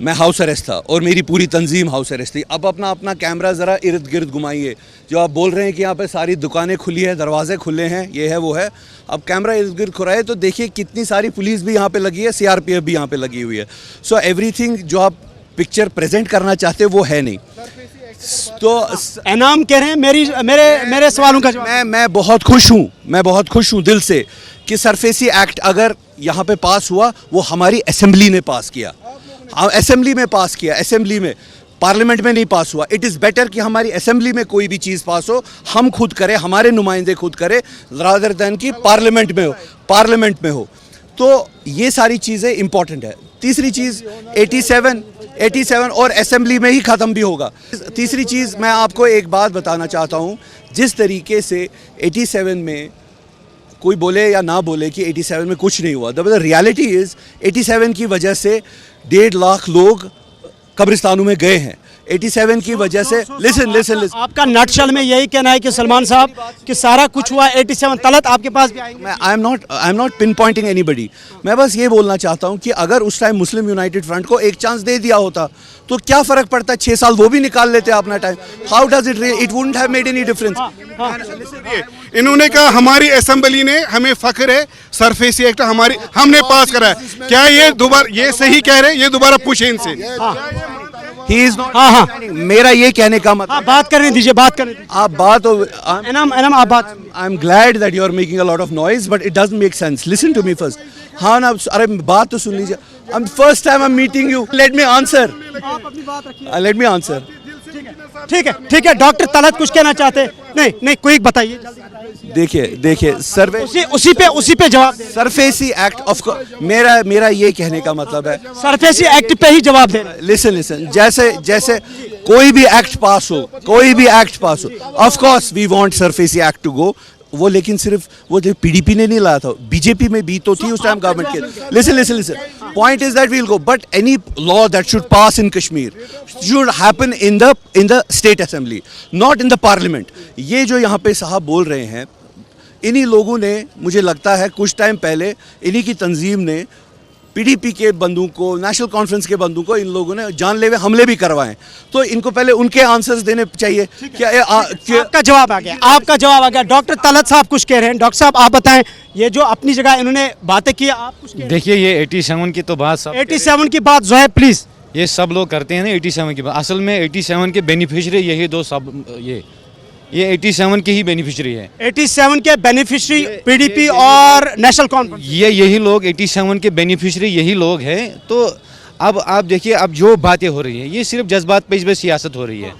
मैं हाउस अरेस्ट था और मेरी पूरी तंजीम हाउस अरेस्ट थी। अब अपना कैमरा ज़रा इर्द गिर्द घुमाइए। जो आप बोल रहे हैं कि यहाँ पे सारी दुकानें खुली हैं, दरवाजे खुले हैं, ये है वो है। अब कैमरा इर्द गिर्द खुराए तो देखिए कितनी सारी पुलिस भी यहाँ पे लगी है, सीआरपीएफ भी यहाँ पे लगी हुई है। सो एवरीथिंग जो आप पिक्चर प्रेजेंट करना चाहते हो वो है नहीं। तो इनाम कह रहे हैं मेरे सवालों का जवाब। मैं बहुत खुश हूँ दिल से कि सरफेसी एक्ट अगर यहाँ पे पास हुआ, वो हमारी असेंबली ने पास किया, असेंबली में पास किया, असेंबली में, पार्लियामेंट में नहीं पास हुआ। इट इज़ बेटर कि हमारी असेंबली में कोई भी चीज़ पास हो, हम खुद करें, हमारे नुमाइंदे खुद करें, रादर दैन कि पार्लियामेंट में हो। तो ये सारी चीज़ें इंपॉर्टेंट है। तीसरी चीज़ 87 और असेंबली में ही ख़त्म भी होगा। तीसरी चीज़ मैं आपको एक बात बताना चाहता हूँ, जिस तरीके से 87 में कोई बोले या ना बोले कि 87 में कुछ नहीं हुआ, द रियलिटी इज़ 87 की वजह से 1.5 लाख लोग कब्रिस्तानों में गए हैं। 87 की वजह से लिसन आपका नटशल में यही कहना है कि सलमान साहब कि सारा कुछ हुआ 87 तलत आपके पास भी आएंगे? I am not pinpointing anybody. मैं बस ये बोलना चाहता हूँ कि अगर उस टाइम मुस्लिम यूनाइटेड फ्रंट को एक चांस दे दिया होता तो क्या फ़र्क पड़ता है, 6 साल वो भी निकाल लेते अपना time. How does it wouldn't have made any difference. इन्होंने कहा हमारी असेंबली ने, हमें फख्र है सरफेसी एक्ट हमने पास करा है। क्या ये दोबारा, ये सही कह रहे हैं, ये दोबारा पूछे इनसे। ही इज नॉट, मेरा ये कहने का मतलब, बात करने दीजिए, बात करने दीजिए। आप बात, एनाम आप बात। I am glad that you are making a lot of noise but it doesn't make sense. Listen to me first. हाँ ना, अरे बात तो सुन लीजिए। First time I am meeting you, let me answer, let me answer. ठीक है doctor Talat कुछ कहना चाहते हैं? नहीं क्विक बताइए। देखिए सर्वे उसी पे जवाब। सरफेसी एक्ट ऑफ, मेरा ये कहने का मतलब है सरफेसी एक्ट पे ही जवाब दे। लिसन, जैसे कोई भी एक्ट पास हो, of course we want SARFAESI act to go, वो लेकिन सिर्फ वो जो पीडीपी ने नहीं लाया था, बीजेपी में भी तो थी उस टाइम गवर्नमेंट के। Listen, point is that we will go, but any law that should pass in Kashmir should happen in the state assembly, not in the parliament. ये जो यहाँ पे साहब बोल रहे हैं, इन्हीं लोगों ने, मुझे लगता है कुछ टाइम पहले इन्हीं की तंजीम ने पीडीपी के बंदों को, नेशनल कॉन्फ्रेंस के बंदों को, इन लोगों ने जानलेवा हमले भी करवाए। तो इनको पहले उनके आंसर्स देने चाहिए। क्या आपका जवाब आ गया? डॉक्टर तलत साहब कुछ कह रहे हैं। डॉक्टर साहब आप बताएं, ये जो अपनी जगह इन्होंने बातें की, आप कुछ कह रहे हैं? देखिए ये 87 की तो बात, 87 की बात ज़ोहैब प्लीज। ये सब लोग करते हैं ना 87 की बात। असल में 87 के बेनिफिशियरी यही दो सब, ये 87 के ही बेनिफिशियरी है। 87 के बेनिफिशियरी पीडीपी और नेशनल कॉन्फ्रेंस, यही लोग 87 के बेनिफिशियरी यही लोग हैं। तो अब आप देखिए, अब जो बातें हो रही हैं ये सिर्फ जज्बात पे इस पर सियासत हो रही है।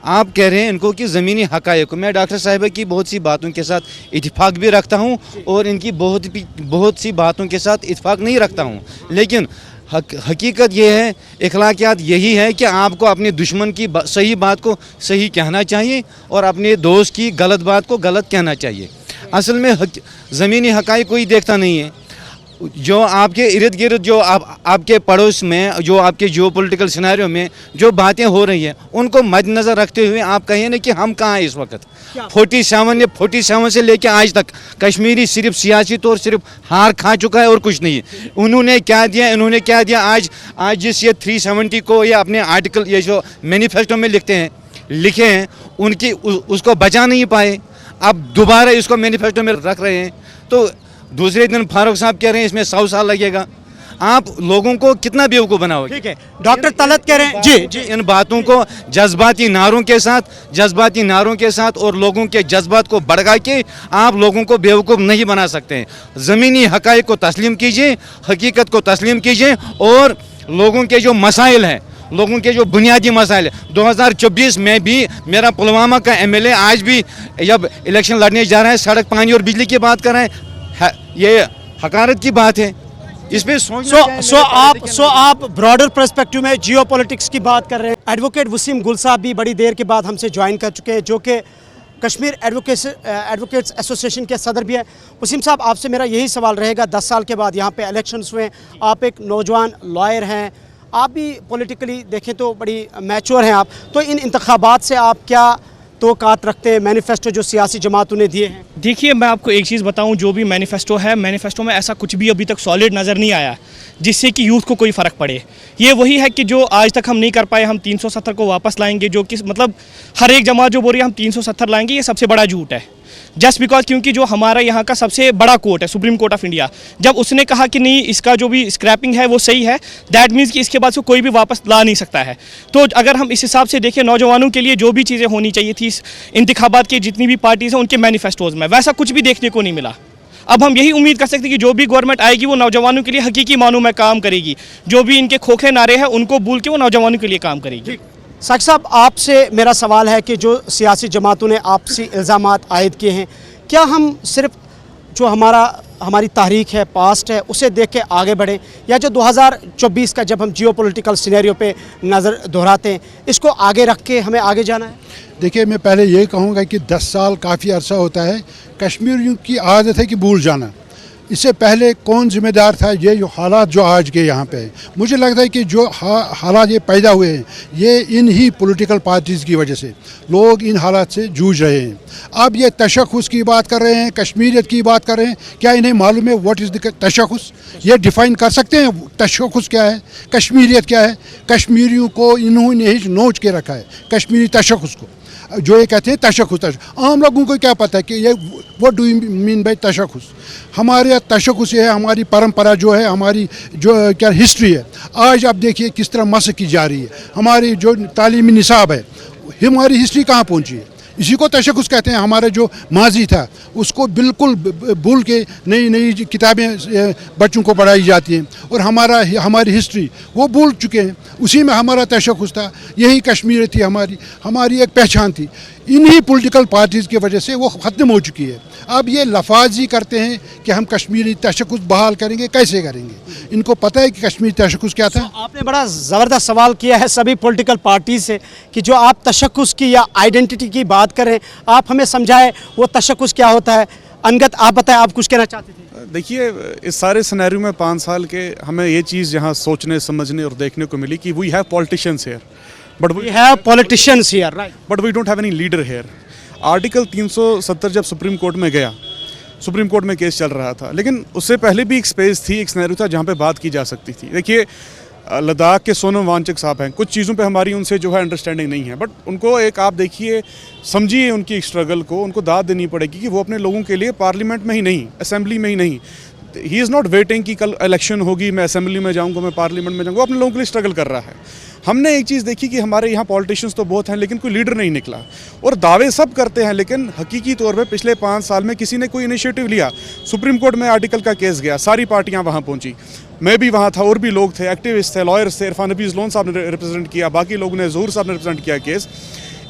आप कह रहे हैं इनको कि ज़मीनी हक़ाइक़, मैं डॉक्टर साहिबा की बहुत सी बातों के साथ इत्तेफाक भी रखता हूँ और इनकी बहुत सी बातों के साथ इत्तेफाक नहीं रखता हूँ, लेकिन हकीकत ये है, अखलाकियात यही है कि आपको अपने दुश्मन की सही बात को सही कहना चाहिए और अपने दोस्त की गलत बात को गलत कहना चाहिए। असल में ज़मीनी हक़ाइक़ कोई देखता नहीं है। जो आपके इर्द गिर्द, जो आपके पड़ोस में, जो आपके जियो पॉलिटिकल सिनेरियो में जो बातें हो रही हैं, उनको मद्देनज़र रखते हुए आप कहिए ना कि हम कहाँ हैं इस वक्त। 47 से लेकर आज तक कश्मीरी सिर्फ सियासी तौर सिर्फ हार खा चुका है और कुछ नहीं है। उन्होंने क्या दिया आज जिस ये 370 को ये अपने आर्टिकल, ये जो मैनिफेस्टो में लिखे हैं उनकी उसको बचा नहीं पाए। अब दोबारा इसको मैनिफेस्टो में रख रहे हैं। तो दूसरे दिन फारूक साहब कह रहे हैं इसमें 100 साल लगेगा। आप लोगों को कितना बेवकूफ़ बनाओगे? ठीक है, डॉक्टर तलत कह रहे हैं जी, इन बातों को जज्बाती नारों के साथ और लोगों के जज्बात को भड़का के आप लोगों को बेवकूफ़ नहीं बना सकते। ज़मीनी हक़ाइक़ को तस्लीम कीजिए, हकीकत को तस्लीम कीजिए और लोगों के जो मसाइल हैं, लोगों के जो बुनियादी मसाइल है। 2024 में भी मेरा पुलवामा का MLA आज भी जब इलेक्शन लड़ने जा रहे हैं, सड़क, पानी और बिजली की बात कर रहे हैं, ये हकारत की बात है। इसमें आप ब्रॉडर पर्सपेक्टिव में जियोपॉलिटिक्स की बात कर रहे हैं। एडवोकेट वसीम गुल साहब भी बड़ी देर के बाद हमसे ज्वाइन कर चुके हैं, जो कि कश्मीर एडवोकेट्स एसोसिएशन के सदर भी हैं। वसीम साहब, आपसे मेरा यही सवाल रहेगा, 10 साल के बाद यहाँ पे इलेक्शंस हुए, आप एक नौजवान लॉयर हैं, आप भी पॉलिटिकली देखें तो बड़ी मैच्योर हैं आप, तो इन इंतखाबात से आप क्या तोक़ात रखते हैं, मैनिफेस्टो जो सियासी जमातों ने दिए हैं? देखिए, मैं आपको एक चीज़ बताऊं, जो भी मैनिफेस्टो है, मैनिफेस्टो में ऐसा कुछ भी अभी तक सॉलिड नज़र नहीं आया जिससे कि यूथ को कोई फ़र्क पड़े। ये वही है कि जो आज तक हम नहीं कर पाए, हम 370 को वापस लाएंगे, जो कि मतलब हर एक जमात जो बोल रही है हम 370 लाएंगे, ये सबसे बड़ा झूठ है। जस्ट बिकॉज क्योंकि जो हमारा यहाँ का सबसे बड़ा कोर्ट है, सुप्रीम कोर्ट ऑफ इंडिया, जब उसने कहा कि नहीं इसका जो भी स्क्रैपिंग है वो सही है, दैट मीन्स कि इसके बाद से कोई भी वापस ला नहीं सकता है। तो अगर हम इस हिसाब से देखें, नौजवानों के लिए जो भी चीज़ें होनी चाहिए थी इंतखाबात की, जितनी भी पार्टीज़ हैं उनके मैनिफेस्टोज़ में, वैसा कुछ भी देखने को नहीं मिला। अब हम यही उम्मीद कर सकते हैं कि जो भी गवर्नमेंट आएगी वो नौजवानों के लिए हकीकी मानों में काम करेगी, जो भी इनके खोखे नारे हैं उनको भूल के वो नौजवानों के लिए काम करेगी। साकिब साहब, आपसे मेरा सवाल है कि जो सियासी जमातों ने आपसी इल्ज़ामात आयद किए हैं, क्या हम सिर्फ जो हमारी तारीख है, पास्ट है, उसे देख के आगे बढ़ें, या जो 2024 का जब हम जियोपॉलिटिकल सिनेरियो पे नज़र दोहराते हैं, इसको आगे रख के हमें आगे जाना है? देखिए, मैं पहले ये कहूँगा कि 10 साल काफ़ी अर्सा होता है। कश्मीरियों की आदत है कि भूल जाना। इससे पहले कौन जिम्मेदार था? ये जो हालात जो आज के यहाँ पे हैं, मुझे लगता है कि जो हालात ये पैदा हुए हैं ये इन ही पॉलिटिकल पार्टीज़ की वजह से लोग इन हालात से जूझ रहे हैं। अब ये तशख़्ख़ुस की बात कर रहे हैं, कश्मीरियत की बात कर रहे हैं, क्या इन्हें मालूम है व्हाट इज़ द तशख़्ख़ुस? ये डिफ़ाइन कर सकते हैं तशख़्ख़ुस क्या है, कश्मीरियत क्या है? कश्मीरियों को इन्होंने ही नोच के रखा है, कश्मीरी तशख़्ख़ुस को, जो ये कहते हैं तशख़्ख़ुस। आम लोगों को क्या पता है कि ये what do you mean by तशख़्ख़ुस? हमारे यहाँ तशख़्ख़ुस है, हमारी परंपरा जो है, हमारी जो क्या हिस्ट्री है, आज आप देखिए किस तरह मस्क की जा रही है। हमारी जो तालीमी निसाब है, हमारी हिस्ट्री कहाँ पहुँची है? इसी को तशख़्ख़ुस कहते हैं। हमारा जो माजी था उसको बिल्कुल भूल के नई नई किताबें बच्चों को पढ़ाई जाती हैं, और हमारी हिस्ट्री वो भूल चुके हैं। उसी में हमारा तशख़्ख़ुस था, यही कश्मीर थी, हमारी एक पहचान थी। इन्हीं पॉलिटिकल पार्टीज़ की वजह से वो ख़त्म हो चुकी है। अब ये लफाजी करते हैं कि हम कश्मीरी तशख़्ख़ुस बहाल करेंगे, कैसे करेंगे? इनको पता है कि कश्मीरी तशख़्ख़ुस क्या था। आपने बड़ा ज़बरदस्त सवाल किया है सभी पॉलिटिकल पार्टी से कि जो आप तशख़्ख़ुस की या आइडेंटिटी की बात करें, आप हमें समझाएं वो तशख़्ख़ुस क्या होता है। अनगत आप बताएं, आप कुछ कहना चाहते थे? देखिए, इस सारे सिनेरियो में 5 साल के हमें ये चीज़ यहाँ सोचने समझने और देखने को मिली कि we have politicians here, but we have politicians here, right, but we don't have any leader here. Article 370 जब सुप्रीम कोर्ट में गया, सुप्रीम कोर्ट में केस चल रहा था, लेकिन उससे पहले भी एक स्पेस थी, एक सिनेरियो था जहाँ पे बात की जा सकती थी। देखिए, लद्दाख के सोनम वांगचुक साहब हैं, कुछ चीज़ों पे हमारी उनसे जो है अंडरस्टैंडिंग नहीं है, बट उनको एक आप देखिए, समझिए उनकी स्ट्रगल को, उनको दाद देनी पड़ेगी कि वो अपने लोगों के लिए पार्लियामेंट में ही नहीं, असेंबली में ही नहीं, ही इज़ नॉट वेटिंग कि कल इलेक्शन होगी, मैं असेंबली में जाऊँगा, मैं पार्लियामेंट में जाऊँगा, वो अपने लोगों के लिए स्ट्रगल कर रहा है। हमने एक चीज़ देखी कि हमारे यहाँ पॉलिटिशियंस तो बहुत हैं, लेकिन कोई लीडर नहीं निकला, और दावे सब करते हैं, लेकिन हकीकी तौर पे पिछले 5 साल में किसी ने कोई इनिशिएटिव लिया? सुप्रीम कोर्ट में आर्टिकल का केस गया, सारी पार्टियाँ वहाँ पहुँची, मैं भी वहाँ था, और भी लोग थे, एक्टिविस्ट थे, लॉयर्स थे, इरफान नबी लोन साहब ने रिप्रेजेंट किया, बाकी लोगों ने, ज़हूर साहब ने रिप्रेजेंट किया केस।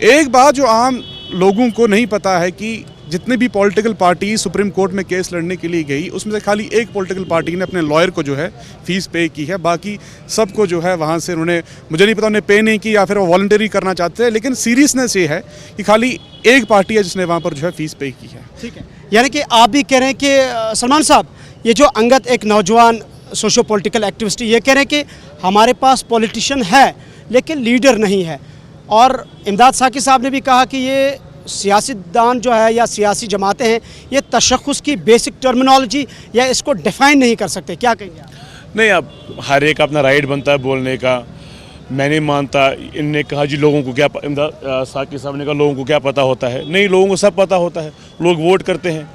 एक बात जो आम लोगों को नहीं पता है कि जितने भी पॉलिटिकल पार्टी सुप्रीम कोर्ट में केस लड़ने के लिए गई, उसमें से खाली एक पॉलिटिकल पार्टी ने अपने लॉयर को जो है फीस पे की है, बाकी सबको जो है वहाँ से उन्होंने, मुझे नहीं पता उन्हें पे नहीं की या फिर वो वॉलंटरी करना चाहते हैं, लेकिन सीरियसनेस ये है कि खाली एक पार्टी है जिसने वहाँ पर जो है फीस पे की है। ठीक है, यानी कि आप भी कह रहे हैं कि सलमान साहब, ये जो अंगद एक नौजवान सोशो पॉलिटिकल एक्टिविस्ट, ये कह रहे हैं कि हमारे पास पॉलिटिशियन है लेकिन लीडर नहीं है, और इमदाद साकी साहब ने भी कहा कि ये सियासतदान जो है या सियासी जमातें हैं, ये तशख़्ख़ुस की बेसिक टर्मिनोलॉजी या इसको डिफ़ाइन नहीं कर सकते। क्या कहेंगे आप? नहीं, अब हर एक अपना राइट बनता है बोलने का, मैं नहीं मानता। इनने कहा जी लोगों को क्या, साकी साहब ने कहा लोगों को क्या पता होता है। नहीं, लोगों को सब पता होता है, लोग वोट करते हैं।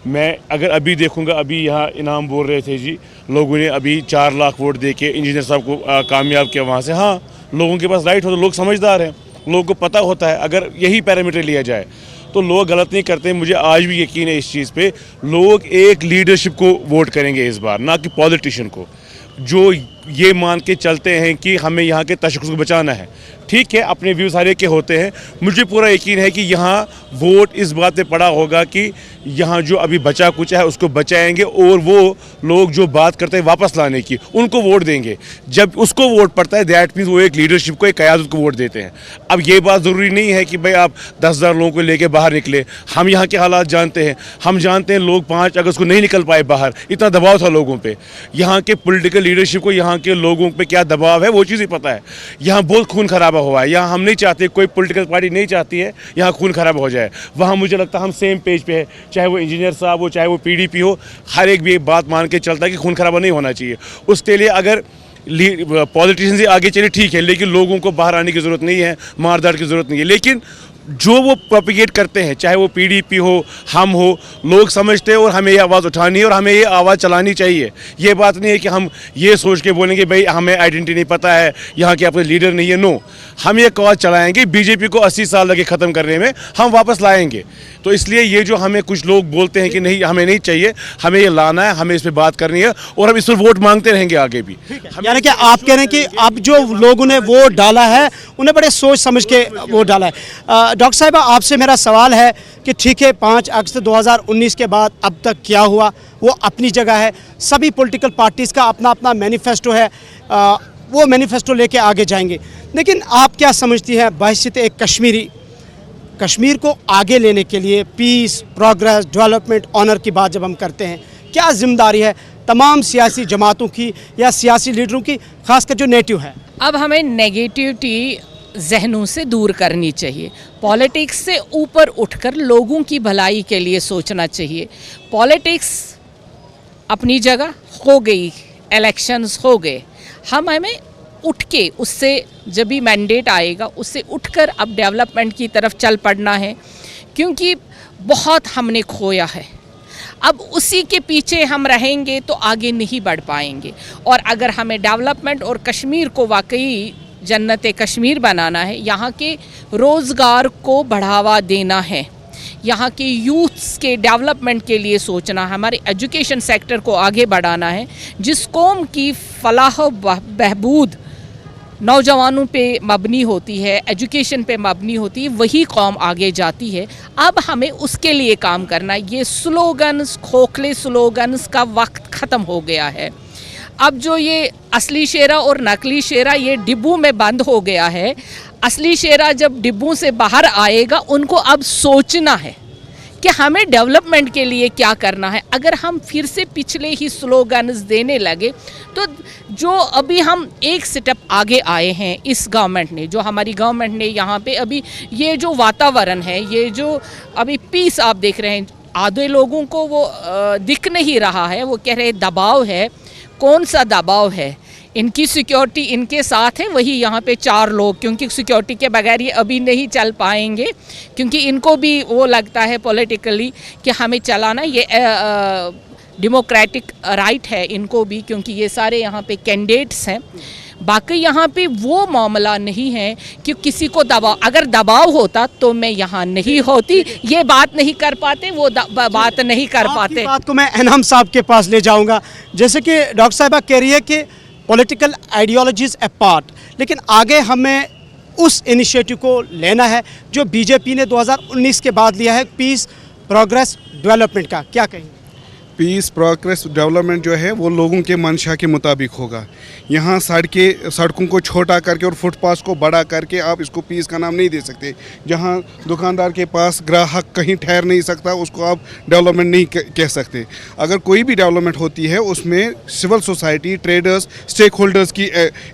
मैं अगर अभी देखूंगा, अभी यहाँ इनाम बोल रहे थे जी, लोगों ने अभी 4 लाख वोट दे के इंजीनियर साहब को कामयाब किया वहाँ से। हाँ, लोगों के पास राइट हो तो लोग समझदार हैं, लोगों को पता होता है। अगर यही पैरामीटर लिया जाए तो लोग गलत नहीं करते। मुझे आज भी यकीन है इस चीज़ पे, लोग एक लीडरशिप को वोट करेंगे इस बार, ना कि पॉलिटिशियन को, जो ये मान के चलते हैं कि हमें यहाँ के तशख़्ख़ुस को बचाना है। ठीक है, अपने व्यूज़ हर एक के होते हैं। मुझे पूरा यकीन है कि यहाँ वोट इस बात पे पड़ा होगा कि यहाँ जो अभी बचा कुछ है उसको बचाएंगे, और वो लोग जो बात करते हैं वापस लाने की, उनको वोट देंगे। जब उसको वोट पड़ता है, दैट मीन्स वो एक लीडरशिप को, एक क़यादत को वोट देते हैं। अब ये बात ज़रूरी नहीं है कि भाई आप 10,000 लोगों को लेके बाहर निकले। हम यहाँ के हालात जानते हैं, हम जानते हैं लोग 5 अगस्त को नहीं निकल पाए बाहर, इतना दबाव था लोगों पर। यहाँ के पोलिटिकल लीडरशिप को, यहाँ के लोगों पर क्या दबाव है वो चीज़ ही पता है। यहाँ बहुत खून खराबा हुआ है, यहाँ हम नहीं चाहते, कोई पॉलिटिकल पार्टी नहीं चाहती है यहाँ खून खराब हो जाए। वहाँ मुझे लगता है हम सेम पेज पे है, चाहे वो इंजीनियर साहब हो, चाहे वो पीडीपी हो, हर एक भी एक बात मान के चलता है कि खून खराबा नहीं होना चाहिए। उसके लिए अगर पॉलिटिशियंस ही आगे चले ठीक है, लेकिन लोगों को बाहर आने की ज़रूरत नहीं है, मारदार की ज़रूरत नहीं है। लेकिन जो वो प्रोपिगेट करते हैं, चाहे वो पीडीपी हो, हम हो, लोग समझते हैं और हमें ये आवाज़ उठानी है और हमें ये आवाज़ चलानी चाहिए। ये बात नहीं है कि हम ये सोच के बोलेंगे भाई हमें आइडेंटिटी नहीं पता है, यहाँ के अपने लीडर नहीं है। नो, हम ये आवाज़ चलाएंगे। बीजेपी को 80 साल लगे ख़त्म करने में, हम वापस लाएंगे। तो इसलिए ये जो हमें कुछ लोग बोलते हैं कि नहीं हमें नहीं चाहिए, हमें ये लाना है, हमें इस पर बात करनी है, और हम इस पर वोट मांगते रहेंगे आगे भी। यानी कि आप कह रहे हैं कि अब जो लोगों ने वोट डाला है उन्हें बड़े सोच समझ के वोट डाला है। डॉक्टर साहिबा, आपसे मेरा सवाल है कि ठीक है, 5 अगस्त 2019 के बाद अब तक क्या हुआ वो अपनी जगह है। सभी पॉलिटिकल पार्टीज़ का अपना अपना मैनिफेस्टो है, वो मैनिफेस्टो लेके आगे जाएंगे। लेकिन आप क्या समझती हैं बहैसियत एक कश्मीरी, कश्मीर को आगे लेने के लिए पीस, प्रोग्रेस, डेवलपमेंट, ऑनर की बात जब हम करते हैं, क्या जिम्मेदारी है तमाम सियासी जमातों की या सियासी लीडरों की, खासकर जो नेटिव है? अब हमें नेगेटिविटी जहनों से दूर करनी चाहिए, पॉलिटिक्स से ऊपर उठकर लोगों की भलाई के लिए सोचना चाहिए। पॉलिटिक्स अपनी जगह हो गई, इलेक्शंस हो गए, हमें उठ के उससे जब भी मैंडेट आएगा उससे उठकर अब डेवलपमेंट की तरफ चल पड़ना है, क्योंकि बहुत हमने खोया है। अब उसी के पीछे हम रहेंगे तो आगे नहीं बढ़ पाएंगे। और अगर हमें डेवलपमेंट और कश्मीर को वाकई जन्नत कश्मीर बनाना है, यहाँ के रोज़गार को बढ़ावा देना है, यहाँ के यूथ्स के डेवलपमेंट के लिए सोचना है, हमारे एजुकेशन सेक्टर को आगे बढ़ाना है, जिस कौम की फलाह बहबूद नौजवानों पे मबनी होती है, एजुकेशन पे मबनी होती है, वही कौम आगे जाती है। अब हमें उसके लिए काम करना है। ये स्लोगन्स, खोखले स्लोगन्स का वक्त ख़त्म हो गया है। अब जो ये असली शेरा और नकली शेरा ये डिब्बों में बंद हो गया है। असली शेरा जब डिब्बों से बाहर आएगा, उनको अब सोचना है कि हमें डेवलपमेंट के लिए क्या करना है। अगर हम फिर से पिछले ही स्लोगन्स देने लगे तो जो अभी हम एक स्टेप आगे आए हैं इस गवर्नमेंट ने, जो हमारी गवर्नमेंट ने यहाँ पे अभी ये जो वातावरण है, ये जो अभी पीस आप देख रहे हैं, आधे लोगों को वो दिख नहीं रहा है, वो कह रहे दबाव है। कौन सा दबाव है? इनकी सिक्योरिटी इनके साथ है, वही यहाँ पे 4 लोग, क्योंकि सिक्योरिटी के बगैर ये अभी नहीं चल पाएंगे, क्योंकि इनको भी वो लगता है पॉलिटिकली कि हमें चलाना, ये डेमोक्रेटिक राइट है इनको भी, क्योंकि ये सारे यहाँ पे कैंडिडेट्स हैं। बाकी यहाँ पे वो मामला नहीं है कि किसी को दबाव, अगर दबाव होता तो मैं यहाँ नहीं होती, ये बात नहीं कर पाते, वो बात नहीं कर पाते। आपकी बात को मैं एनहम साहब के पास ले जाऊँगा। जैसे कि डॉक्टर साहिबा कह रही है कि पॉलिटिकल आइडियोलॉजीज अपार्ट, लेकिन आगे हमें उस इनिशिएटिव को लेना है जो बीजेपी ने 2019 के बाद लिया है, पीस प्रोग्रेस डेवलपमेंट का। क्या कहेंगे? पीस प्रोग्रेस डेवलपमेंट जो है वो लोगों के मंशा के मुताबिक होगा। यहाँ सड़कों को छोटा करके और फुटपाथ को बड़ा करके आप इसको पीस का नाम नहीं दे सकते। जहाँ दुकानदार के पास ग्राहक कहीं ठहर नहीं सकता, उसको आप डेवलपमेंट नहीं कह सकते। अगर कोई भी डेवलपमेंट होती है उसमें civil society, traders, stakeholders की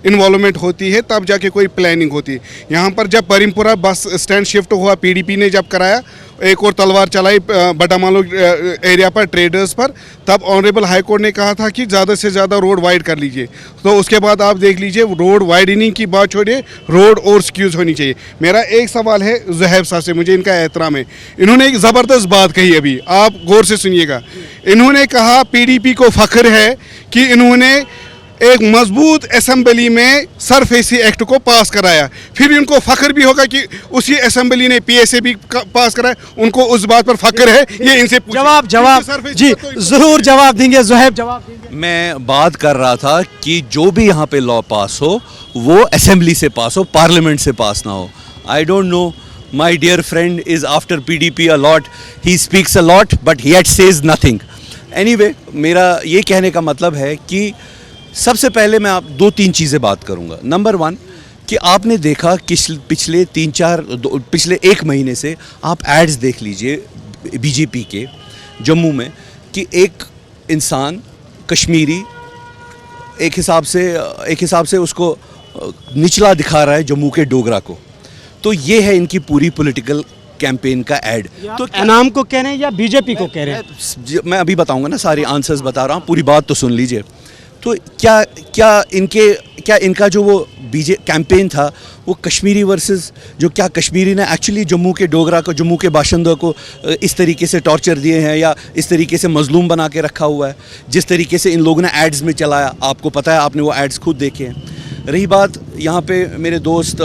इन्वॉल्वमेंट होती है, तब जाके कोई प्लानिंग होती है। यहाँ पर जब परिमपुरा बस स्टैंड शिफ्ट हुआ, पीडीपी ने जब कराया, एक और तलवार चलाई बटामालो एरिया पर ट्रेडर्स पर, तब ऑनरेबल हाई कोर्ट ने कहा था कि ज़्यादा से ज़्यादा रोड वाइड कर लीजिए। तो उसके बाद आप देख लीजिए, रोड वाइडनिंग की बात छोड़िए, रोड और सिक्योर होनी चाहिए। मेरा एक सवाल है ज़ुहैब साहब से, मुझे इनका एहतराम है। इन्होंने एक ज़बरदस्त बात कही, अभी आप गौर से सुनिएगा। इन्होंने कहा पीडीपी को फ़ख्र है कि इन्होंने एक मजबूत असेंबली में सरफेसी एक्ट को पास कराया। फिर इनको फ़ख्र भी होगा कि उसी असेंबली ने पीएसए भी पास कराया, उनको उस बात पर फ़ख्र है। ये इनसे जवाब जी ज़रूर जवाब देंगे, ज़ुहैब जवाब देंगे। मैं बात कर रहा था कि जो भी यहाँ पे लॉ पास हो वो असेंबली से पास हो, पार्लियामेंट से पास ना हो। I don't know, my dear friend is after PDP a lot, he speaks a lot but he says nothing. Anyway, मेरा ये कहने का मतलब है कि सबसे पहले मैं आप 2-3 चीज़ें बात करूंगा। नंबर 1 कि आपने देखा कि पिछले 1 महीने से आप एड्स देख लीजिए बीजेपी के जम्मू में, कि एक इंसान कश्मीरी एक हिसाब से उसको निचला दिखा रहा है जम्मू के डोगरा को। तो ये है इनकी पूरी पॉलिटिकल कैंपेन का एड। तो एनाम को कह रहे हैं या बीजेपी को कह रहे हैं? मैं अभी बताऊंगा ना, सारे आंसर्स बता रहा हूँ, पूरी बात तो सुन लीजिए। तो क्या इनका जो वो कैंपेन था वो कश्मीरी वर्सेस, जो क्या कश्मीरी ने एक्चुअली जम्मू के डोगरा को, जम्मू के बाशिंदों को इस तरीके से टॉर्चर दिए हैं या इस तरीके से मजलूम बना के रखा हुआ है, जिस तरीके से इन लोगों ने एड्स में चलाया, आपको पता है, आपने वो एड्स खुद देखे हैं। रही बात यहाँ पे मेरे दोस्त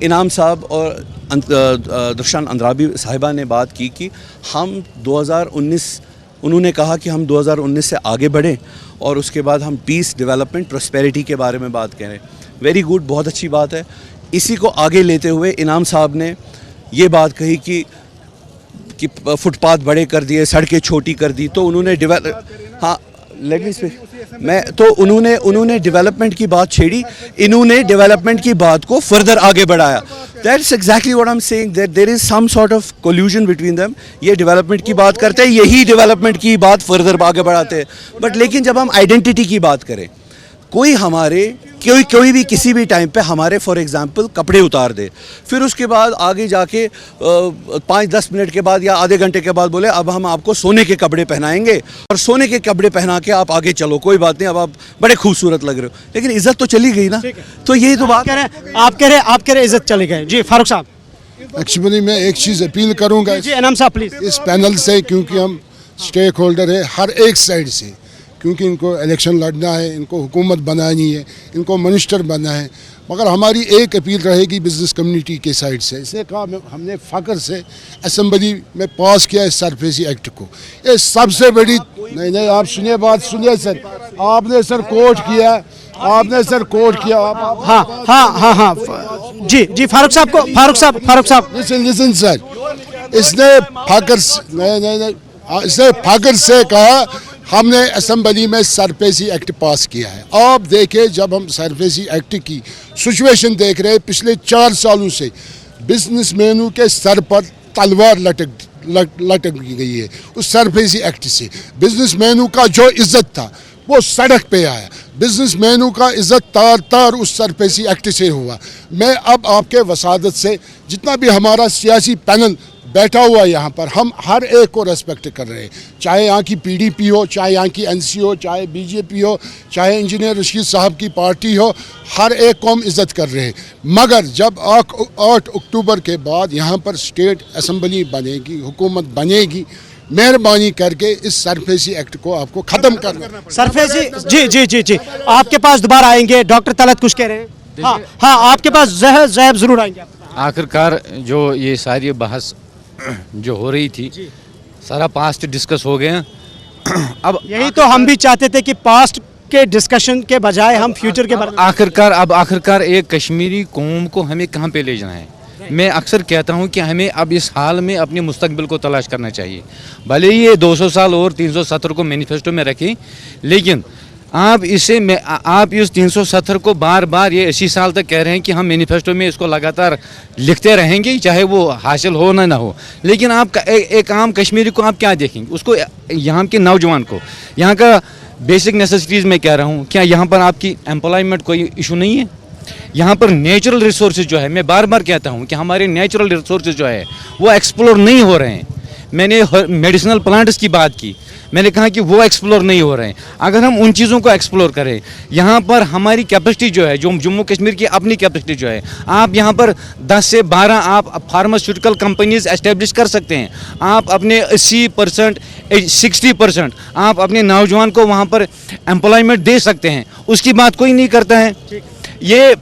इनाम साहब और दर्शन अंद्राबी साहिबा ने बात की कि हम 2019, उन्होंने कहा कि हम 2019 से आगे बढ़ें और उसके बाद हम पीस, डेवलपमेंट, प्रॉस्पेरिटी के बारे में बात करें। वेरी गुड, बहुत अच्छी बात है। इसी को आगे लेते हुए इनाम साहब ने ये बात कही कि फुटपाथ बड़े कर दिए, सड़कें छोटी कर दी, तो उन्होंने हाँ लेट मी स्पीक। मैं तो उन्होंने डेवलपमेंट की बात छेड़ी, इन्होंने डेवलपमेंट की बात को फर्दर आगे बढ़ाया। That's exactly what I am saying, that there is some sort of collusion between them. ये डेवलपमेंट की बात करते हैं, यही डेवलपमेंट की बात फर्दर आगे बढ़ाते हैं। बट लेकिन जब हम आइडेंटिटी की बात करें, कोई भी किसी भी टाइम पे हमारे फॉर एग्जांपल कपड़े उतार दे, फिर उसके बाद आगे जाके 5-10 मिनट के बाद या आधे घंटे के बाद बोले अब हम आपको सोने के कपड़े पहनाएंगे और सोने के कपड़े पहना के आप आगे चलो, कोई बात नहीं, अब आप बड़े खूबसूरत लग रहे हो, लेकिन इज्जत तो चली गई ना। तो यही तो बात आप कह रहे इज्जत चली गई। जी फारूक साहब। एक्चुअली मैं एक चीज़ अपील करूँगा जी एनाम साहब प्लीज। इस पैनल से, क्योंकि हम स्टेक होल्डर है हर एक साइड से, क्योंकि इनको इलेक्शन लड़ना है, इनको हुकूमत बनानी है, इनको मिनिस्टर बनना है, मगर हमारी एक अपील रहेगी बिजनेस कम्युनिटी के साइड से। इसने कहा हमने फ़ख्र से असम्बली में पास किया इस सरफेसी एक्ट को, ये सबसे बड़ी नहीं आप सुनिए बात सुनिए सर, आपने सर कोर्ट किया, आपने सर कोर्ट किया। हाँ जी फारूक साहब लिसन सर, इसने फ़ख्र इसने फ़ख्र से कहा हमने असम्बली में सरफेसी एक्ट पास किया है। आप देखें, जब हम सरफेसी एक्ट की सिचुएशन देख रहे हैं, पिछले 4 सालों से बिजनेसमैनों के सर पर तलवार लटक गई है उस सरफेसी एक्ट से। बिजनेसमैनों का जो इज्जत था वो सड़क पे आया, बिजनेसमैनों का इज्जत तार उस सरफेसी एक्ट से हुआ। मैं अब आपके वसादत से, जितना भी हमारा सियासी पैनल बैठा हुआ है यहाँ पर, हम हर एक को रेस्पेक्ट कर रहे हैं, चाहे यहाँ की PDP हो, चाहे यहाँ की NC हो, चाहे BJP हो, चाहे इंजीनियर रशीद साहब की पार्टी हो, हर एक को हम इज़्ज़त कर रहे हैं। मगर जब 8 अक्टूबर के बाद यहाँ पर स्टेट असम्बली बनेगी, हुकूमत बनेगी, मेहरबानी करके इस सरफेसी एक्ट को आपको ख़त्म करना। सरफेसी जी आपके पास दोबारा आएंगे। डॉक्टर तलत कुछ कह रहे हैं। हाँ आपके पास ज़हब ज़रूर आएंगे। आखिरकार जो ये सारी बहस जो हो रही थी, सारा पास्ट डिस्कस हो गया। अब यही तो हम भी चाहते थे कि पास्ट के डिस्कशन के बजाय हम फ्यूचर के बारे में आखिरकार एक कश्मीरी कौम को हमें कहाँ पे ले जाना है। मैं अक्सर कहता हूँ कि हमें अब इस हाल में अपने मुस्तकबिल को तलाश करना चाहिए। भले ही ये 200 साल और 370 को मैनिफेस्टो में रखें, लेकिन आप इस 370 को बार बार ये 80 साल तक कह रहे हैं कि हम मैनिफेस्टो में इसको लगातार लिखते रहेंगे, चाहे वो हासिल हो ना हो। लेकिन आप एक आम कश्मीरी को आप क्या देखेंगे, उसको, यहाँ के नौजवान को, यहाँ का बेसिक नेसेसिटीज़ में कह रहा हूँ, क्या यहाँ पर आपकी एम्प्लॉयमेंट कोई इशू नहीं है? यहाँ पर नेचुरल रिसोर्सेज जो है, मैं बार बार कहता हूँ कि हमारे नेचुरल रिसोर्सेज जो है वो एक्सप्लोर नहीं हो रहे हैं। मैंने मेडिसिनल प्लांट्स की बात की, मैंने कहा कि वो एक्सप्लोर नहीं हो रहे हैं। अगर हम उन चीज़ों को एक्सप्लोर करें, यहाँ पर हमारी कैपेसिटी जो है, जो जम्मू कश्मीर की अपनी कैपेसिटी जो है, आप यहाँ पर 10 से 12 आप फार्मास्यूटिकल कंपनीज एस्टेब्लिश कर सकते हैं। आप अपने 80% 60% आप अपने नौजवान को वहाँ पर एम्प्लॉयमेंट दे सकते हैं। उसकी बात कोई नहीं करता है। ये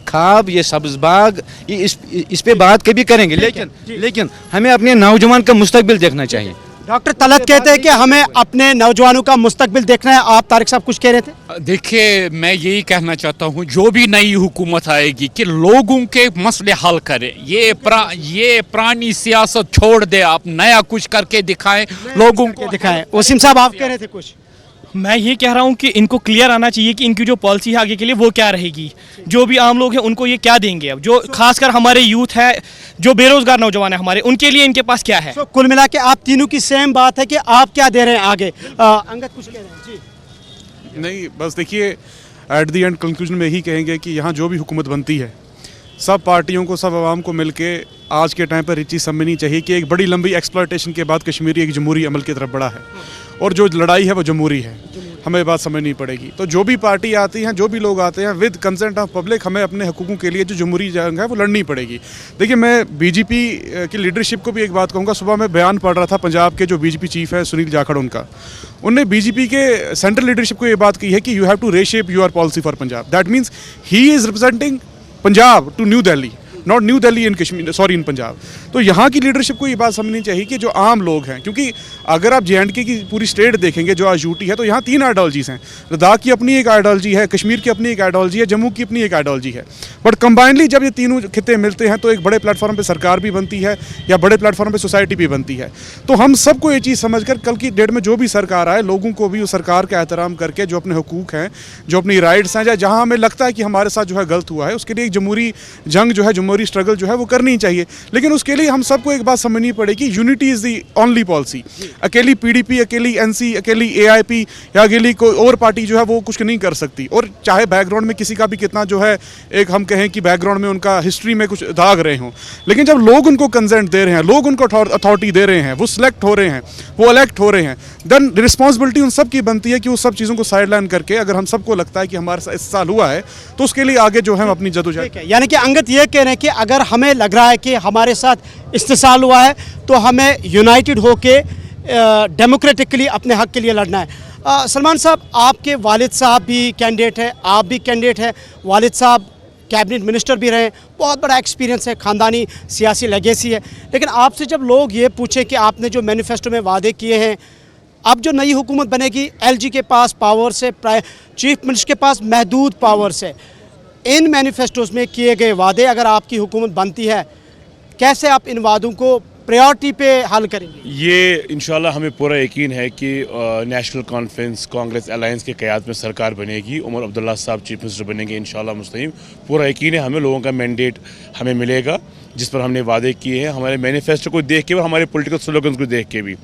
ख्वाब, ये सब्ज़ बाग, इस पे बात कभी करेंगे, लेकिन हमें अपने नौजवान का मुस्तकबिल देखना चाहिए। डॉक्टर तलत कहते हैं कि हमें अपने नौजवानों का मुस्तकबिल देखना है। आप तारिक साहब कुछ कह रहे थे। देखिए, मैं यही कहना चाहता हूँ, जो भी नई हुकूमत आएगी कि लोगों के मसले हल करे। ये पुरानी सियासत छोड़ दे, आप नया कुछ करके दिखाएं, लोगों को दिखाएं। वसीम साहब आप कह रहे थे कुछ। मैं ये कह रहा हूँ कि इनको क्लियर आना चाहिए कि इनकी जो पॉलिसी है आगे के लिए वो क्या रहेगी। जो भी आम लोग हैं उनको ये क्या देंगे, अब जो खासकर हमारे यूथ है, जो बेरोजगार नौजवान है हमारे, उनके लिए इनके पास क्या है। कुल मिला के आप तीनों की सेम बात है कि आप क्या दे रहे हैं आगे। अंगद कुछ कह रहे हैं जी। नहीं, बस देखिए, एट द एंड कंक्लूजन में यही कहेंगे कि यहाँ जो भी हुकूमत बनती है, सब पार्टियों को, सब आवाम को मिलके आज के टाइम पर ये चीज़ समझनी चाहिए कि एक बड़ी लंबी एक्सप्लॉयटेशन के बाद कश्मीरी एक जमहूरी अमल की तरफ बढ़ा है, और जो लड़ाई है वो जमहूरी है। हमें बात समझनी पड़ेगी। तो जो भी पार्टी आती हैं, जो भी लोग आते हैं, विद कंसेंट ऑफ पब्लिक, हमें अपने हकूक़ों के लिए जो जमहूरी जंग है वो लड़नी पड़ेगी। देखिए, मैं BJP की लीडरशिप को भी एक बात कहूँगा। सुबह मैं बयान पढ़ रहा था, पंजाब के जो BJP चीफ है सुनील जाखड़, उनने BJP के सेंट्रल लीडरशिप को ये बात की है कि you have to reshape your policy for Punjab. That means he is representing Punjab to New Delhi. Not New Delhi in Kashmir, sorry in Punjab. तो यहाँ की लीडरशिप को ये बात समझनी चाहिए कि जो आम लोग हैं, क्योंकि अगर आप JNK की पूरी स्टेट देखेंगे जो आज यूटी है, तो यहाँ 3 आइडियोलॉजीज हैं। लद्दाख की अपनी एक आइडियोलॉजी है, कश्मीर की अपनी एक आइडियोलॉजी है, जम्मू की अपनी एक आइडियोलॉजी है। बट कंबाइनली जब ये तीनों खिते मिलते हैं तो एक बड़े प्लेटफॉर्म पर सरकार भी बनती है या बड़े प्लेटफॉर्म पर सोसाइटी भी बनती है। तो हम सबको ये चीज़ समझकर कल की डेट में जो भी सरकार आए, लोगों को भी उस सरकार का एहतराम करके जो अपने हुकूक हैं, जो अपनी राइट्स हैं, या जहाँ हमें लगता है कि हमारे साथ जो है गलत हुआ है, उसके लिए एक जमहूरी जंग जो है, जमहूरी स्ट्रगल जो है वो करनी चाहिए। लेकिन उसके लिए हम सबको एक बात समझनी पड़ेगी, unity is the only policy. अकेली PDP, अकेली NC, अकेली AIP या अकेली कोई और पार्टी जो है वो कुछ नहीं कर सकती। और चाहे बैकग्राउंड में किसी का भी कितना जो है, एक हम कहें कि बैकग्राउंड में उनका हिस्ट्री में कुछ दाग रहे हों, लेकिन जब लोग उनको कंसेंट दे रहे हैं, लोग उनको अथॉरिटी दे रहे हैं, वो सिलेक्ट हो रहे हैं, वो इलेक्ट हो रहे हैं, देन रिस्पॉन्सिबिलिटी उन सब की बनती है कि उस सब चीज़ों को साइडलाइन करके, अगर हम सबको लगता है कि हमारे साथ इस साल हुआ है तो उसके लिए आगे जो है हम अपनी जदोजहद। यानी कि अंगद ये कह रहे हैं कि अगर हमें लग रहा है कि हमारे साथ इस्तेसाल हुआ है तो हमें यूनाइटेड होके डेमोक्रेटिकली अपने हक के लिए लड़ना है। सलमान साहब, आपके वालिद साहब भी कैंडिडेट हैं, आप भी कैंडिडेट हैं, वालिद साहब कैबिनेट मिनिस्टर भी रहे, बहुत बड़ा एक्सपीरियंस है, ख़ानदानी सियासी लेगेसी है। लेकिन आपसे जब लोग ये पूछें कि आपने जो मैनिफेस्टो में वादे किए हैं, अब जो नई हुकूमत बनेगी, LG के पास पावर्स है, चीफ मिनिस्टर के पास महदूद पावर्स है, इन मैनिफेस्टोज़ में किए गए वादे अगर आपकी हुकूमत बनती है, कैसे आप इन वादों को प्रायोरिटी पे हल करेंगे? ये इंशाल्लाह हमें पूरा यकीन है कि नेशनल कॉन्फ्रेंस कांग्रेस अलायंस के क़यादत में सरकार बनेगी, उमर अब्दुल्ला साहब चीफ मिनिस्टर बनेंगे इंशाल्लाह मुस्तकीम। पूरा यकीन है हमें, लोगों का मैंडेट हमें मिलेगा जिस पर हमने वादे किए हैं, हमारे मैनिफेस्टो को देख के और हमारे पॉलिटिकल स्लोगन्स को देख के भी।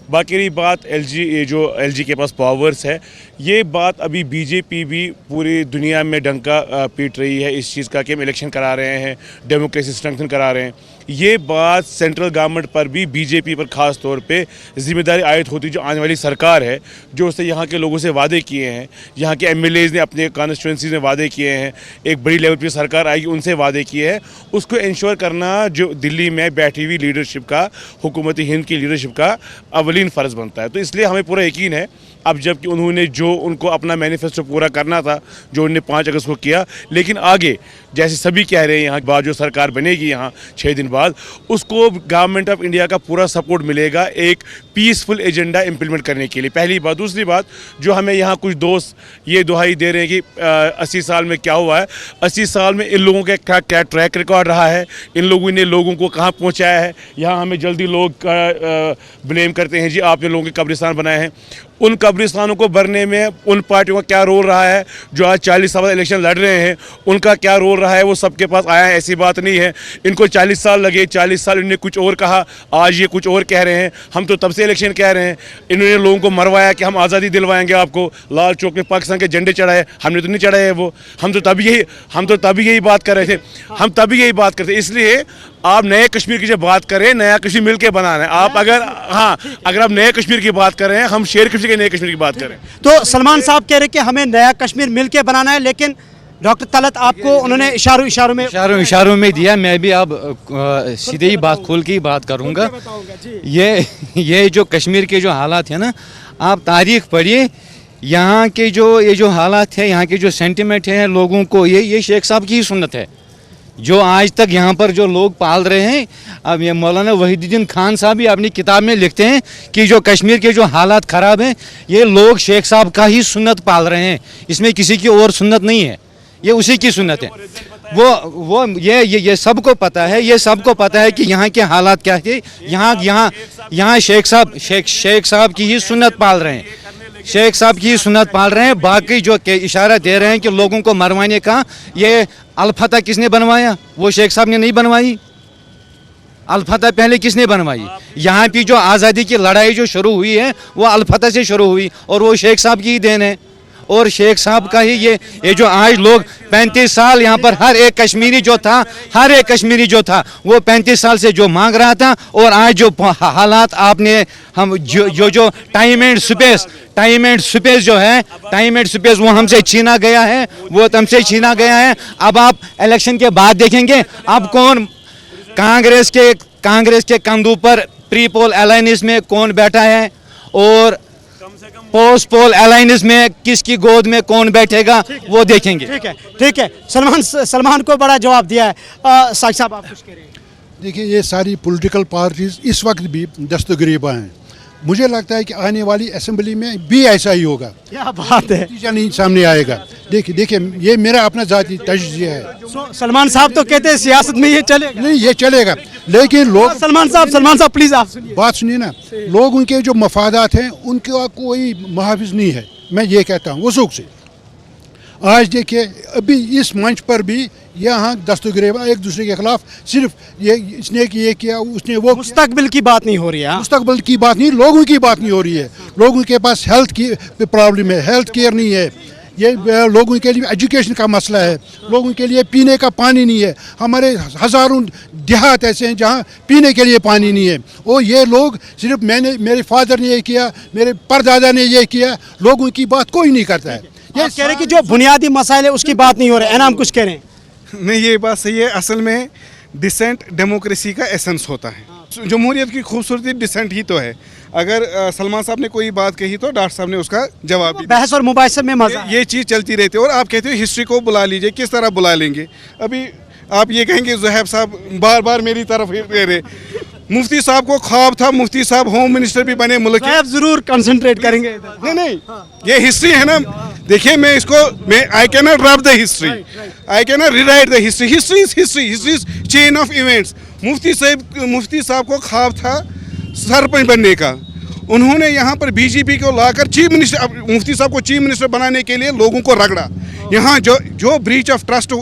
बाकी रही बात LG के पास पावर्स है, ये बात अभी BJP भी पूरी दुनिया में डंका पीट रही है इस चीज़ का कि हम इलेक्शन करा रहे हैं, डेमोक्रेसी स्ट्रेंथन करा रहे हैं। ये बात सेंट्रल गवर्नमेंट पर भी, BJP पर ख़ास तौर पे जिम्मेदारी आयद होती जो आने वाली सरकार है, जो उसने यहाँ के लोगों से वादे किए हैं, यहाँ के MLAs ने अपने कॉन्स्टिट्यूंसीज में वादे किए हैं, एक बड़ी लेवल पर सरकार आएगी उनसे वादे किए हैं, उसको इंश्योर करना जो दिल्ली में बैठी हुई लीडरशिप का, हुकूमत हिंद की लीडरशिप का अवलीन फ़र्ज़ बनता है। तो इसलिए हमें पूरा यकीन है, अब जबकि उन्होंने जो उनको अपना मैनिफेस्टो पूरा करना था, जो उन्होंने 5 अगस्त को किया, लेकिन आगे जैसे सभी कह रहे हैं यहाँ बाद जो सरकार बनेगी यहाँ 6 दिन बाद, उसको गवर्नमेंट ऑफ इंडिया का पूरा सपोर्ट मिलेगा एक पीसफुल एजेंडा इम्प्लीमेंट करने के लिए। पहली बात। दूसरी बात, जो हमें यहाँ कुछ दोस्त ये दुहाई दे रहे हैं कि 80 साल में क्या हुआ है, 80 साल में इन लोगों का क्या ट्रैक रिकॉर्ड रहा है, इन लोगों ने लोगों को कहाँ पहुँचाया है। यहाँ हमें जल्दी लोग ब्लेम करते हैं, जी आपने लोगों के कब्रिस्तान बनाए हैं। उन कब्रिस्तानों को भरने में उन पार्टियों का क्या रोल रहा है जो आज 40 साल इलेक्शन लड़ रहे हैं, उनका क्या रोल रहा है, वो सबके पास आया है। ऐसी बात नहीं है इनको 40 साल लगे, 40 साल इन्होंने कुछ और कहा, आज ये कुछ और कह रहे हैं। हम तो तब से इलेक्शन कह रहे हैं, इन्होंने लोगों को मरवाया कि हम आज़ादी दिलवाएंगे आपको, लाल चौक में पाकिस्तान के झंडे चढ़ाए, हमने तो नहीं चढ़ाए है वो। हम तो तभी यही बात कर रहे थे, हम तभी यही बात करते। इसलिए आप नए कश्मीर की जब बात करें, नया कश्मीर मिलकर बनाना है। आप अगर आप नए कश्मीर की बात कर रहे हैं, हम शेर कश्मीर के नए कश्मीर की बात करें। तो सलमान साहब कह रहे हैं कि हमें नया कश्मीर मिलकर बनाना है, लेकिन डॉक्टर तलत आपको उन्होंने इशारों में दिया। मैं भी अब सीधे ही बात खोल के ही बात करूंगा। ये जो कश्मीर के जो हालात है ना, आप तारीख पढ़िए, यहाँ के ये जो हालात है, यहाँ के जो सेंटिमेंट है लोगों को, ये शेख साहब की ही सुन्नत है जो आज तक यहाँ पर जो लोग पाल रहे हैं। अब ये मौलाना वहीदुद्दीन खान साहब भी अपनी किताब में लिखते हैं कि जो कश्मीर के जो हालात ख़राब हैं, ये लोग शेख साहब का ही सुन्नत पाल रहे हैं, इसमें किसी की और सुन्नत नहीं है, ये उसी की सुन्नत है। वो ये सबको पता है, ये सबको पता है कि यहाँ के हालात क्या है। यहाँ शेख साहब की ही सुन्नत पाल रहे हैं, शेख साहब की सुन्नत पाल रहे हैं। बाकी जो के इशारा दे रहे हैं कि लोगों को मरवाने का, ये अल-फतह किसने बनवाया? वो शेख साहब ने नहीं बनवाई। अल-फतह पहले किसने बनवाई? यहाँ की जो आज़ादी की लड़ाई जो शुरू हुई है वो अल-फतह से शुरू हुई और वो शेख साहब की ही देन है। और शेख साहब का ही ये जो आज लोग 35 साल यहाँ पर हर एक कश्मीरी जो था वो 35 साल से जो मांग रहा था, और आज जो हालात आपने हम जो टाइम एंड स्पेस जो है, टाइम एंड स्पेस वो हमसे छीना गया है, वो तुमसे छीना गया है। अब आप इलेक्शन के बाद देखेंगे अब कौन कांग्रेस के कंधों पर प्री पोल अलायंस में कौन बैठा है, और पोस्ट पोल अलायंस में किसकी गोद में कौन बैठेगा वो देखेंगे। ठीक है। सलमान को बड़ा जवाब दिया है। साहिब साहब आप कुछ कह रहे हैं? देखिए, ये सारी पॉलिटिकल पार्टीज इस वक्त भी दस्तगरीबा हैं। मुझे लगता है कि आने वाली असेंबली में भी ऐसा ही होगा। क्या बात है, नतीजा नहीं सामने आएगा। देखिए ये मेरा अपना जाती तजज़िया है। सलमान साहब तो कहते हैं सियासत में ये चलेगा। नहीं, ये चलेगा, लेकिन लोग सलमान साहब प्लीज आप सुनिए। बात सुनिए ना, लोगों के जो मफादात हैं उनका कोई मुहाफिज नहीं है। मैं ये कहता हूँ वसूख से। आज देखिए, अभी इस मंच पर भी यहाँ दस्तगरेबा एक दूसरे के खिलाफ सिर्फ ये इसने ये किया, उसने वो। मुस्तकबिल की बात नहीं हो रही है। मुस्तकबिल की बात नहीं, लोगों की बात नहीं हो रही है। लोगों के पास हेल्थ की प्रॉब्लम है, हेल्थ केयर नहीं है। ये लोगों के लिए एजुकेशन का मसला है, लोगों के लिए पीने का पानी नहीं है। हमारे हज़ारों देहात ऐसे हैं जहाँ पीने के लिए पानी नहीं है। और ये लोग सिर्फ मेरे फादर ने ये किया, मेरे परदादा ने ये किया, लोगों की बात कोई नहीं करता है। ये कह रहे कि जो बुनियादी मसाइल है उसकी बात नहीं हो रही है। एनाम कुछ कह रहे हैं? नहीं, ये बात सही है। असल में डिसेंट डेमोक्रेसी का एसेंस होता है। जमहूरियत की खूबसूरती डिसेंट ही तो है। अगर सलमान साहब ने कोई बात कही तो डॉक्टर साहब ने उसका जवाब भी बहस और मुबाहिसे में मजा ये चीज़ चलती रहती है। और आप कहते हो हिस्ट्री को बुला लीजिए, किस तरह बुला लेंगे? अभी आप ये कहेंगे ज़ुहैब साहब बार बार मेरी तरफ दे रहे। मुफ्ती साहब को ख्वाब था, मुफ्ती साहब होम मिनिस्टर भी बने मुल्क के। जरूर कंसंट्रेट करेंगे। नहीं, ये हिस्ट्री है ना। देखिए, मैं I can not rub the history, I can not rewrite the history. History is chain of events. Mufti साहब को ख्वाब था सरपंच बनने का। उन्होंने यहाँ पर बीजेपी को लाकर चीफ मिनिस्टर, मुफ्ती साहब को चीफ मिनिस्टर बनाने के लिए लोगों को रगड़ा। यहाँ जो breach of trust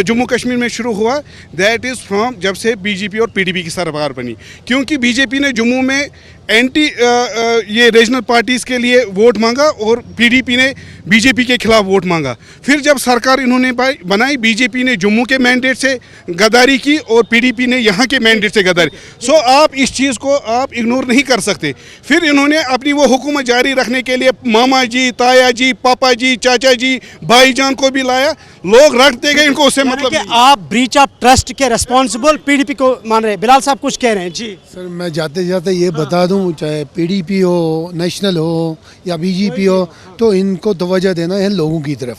Jammu Kashmir में शुरू हुआ, दैट इज़ फ्रॉम जब से बीजेपी और पीडीपी की सरकार बनी। क्योंकि बीजेपी ने जम्मू में एंटी ये रीजनल पार्टीज़ के लिए वोट मांगा और पीडीपी ने बीजेपी के खिलाफ वोट मांगा। फिर जब सरकार इन्होंने बनाई, बीजेपी ने जम्मू के मैंडेट से गद्दारी की और पीडीपी ने यहाँ के मैंडेट से गद्दारी। सो आप इस चीज़ को आप इग्नोर नहीं कर सकते। फिर इन्होंने अपनी वो हुकूमत जारी रखने के लिए मामा जी, ताया जी, पापा जी, चाचा जी, भाईजान को भी लाया। लोग रखते गए, इनको उससे मतलब नहीं। आप ब्रीच ऑफ ट्रस्ट के रिस्पॉन्सिबल पीडीपी को मान रहे हैं। बिलाल साहब कुछ कह रहे हैं। जी सर, मैं जाते जाते ये बता दूं, चाहे पीडीपी हो, नेशनल हो या बीजेपी हो, तो इनको तवज्जो देना है लोगों की तरफ।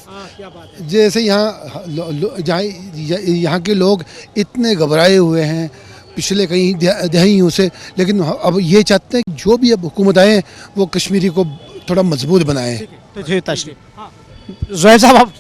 जैसे यहाँ के लोग इतने घबराए हुए हैं पिछले कई दहाइयों से, लेकिन अब ये चाहते हैं जो भी अब हुकूमत आए वो कश्मीरी को थोड़ा मजबूत बनाए। ज़ुहैब साहब आप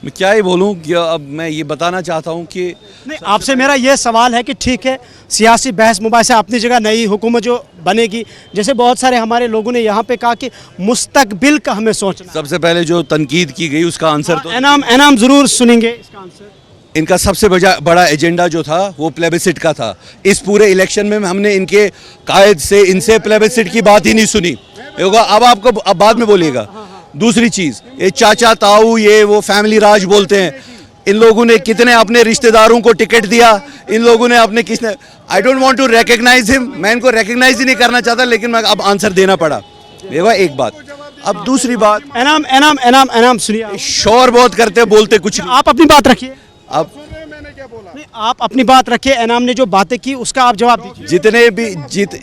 मैं क्या ही बोलूँ कि अब मैं ये बताना चाहता हूँ कि नहीं, आपसे मेरा ये सवाल है कि ठीक है, सियासी बहस मुबाहिसा अपनी जगह, नई हुकूमत जो बनेगी, जैसे बहुत सारे हमारे लोगों ने यहाँ पे कहा कि मुस्तकबिल का हमें सोचना। सबसे पहले जो तनकीद की गई उसका आंसर तो एनाम ज़रूर सुनेंगे इसका आंसर। इनका सबसे बड़ा एजेंडा जो था वो प्लेबिसिट का था। इस पूरे इलेक्शन में हमने इनके कायद से इनसे प्लेबिसिट की बात ही नहीं सुनी होगा। अब बाद में बोलिएगा। दूसरी चीज़, ये चाचा ताऊ, ये वो फैमिली राज बोलते हैं। इन लोगों ने कितने अपने रिश्तेदारों को टिकट दिया, इन लोगों ने अपने किसने, I don't want to recognise him, मैं इनको रिकग्नाइज ही नहीं करना चाहता, लेकिन मैं अब आंसर देना पड़ा। ये एक बात। अब दूसरी बात, एनाम सुनिए। शोर बहुत करते बोलते कुछ नहीं। आप अपनी बात रखिए। अब आप अपनी बात रखिए। एनाम ने जो बातें की उसका आप जवाब दीजिए।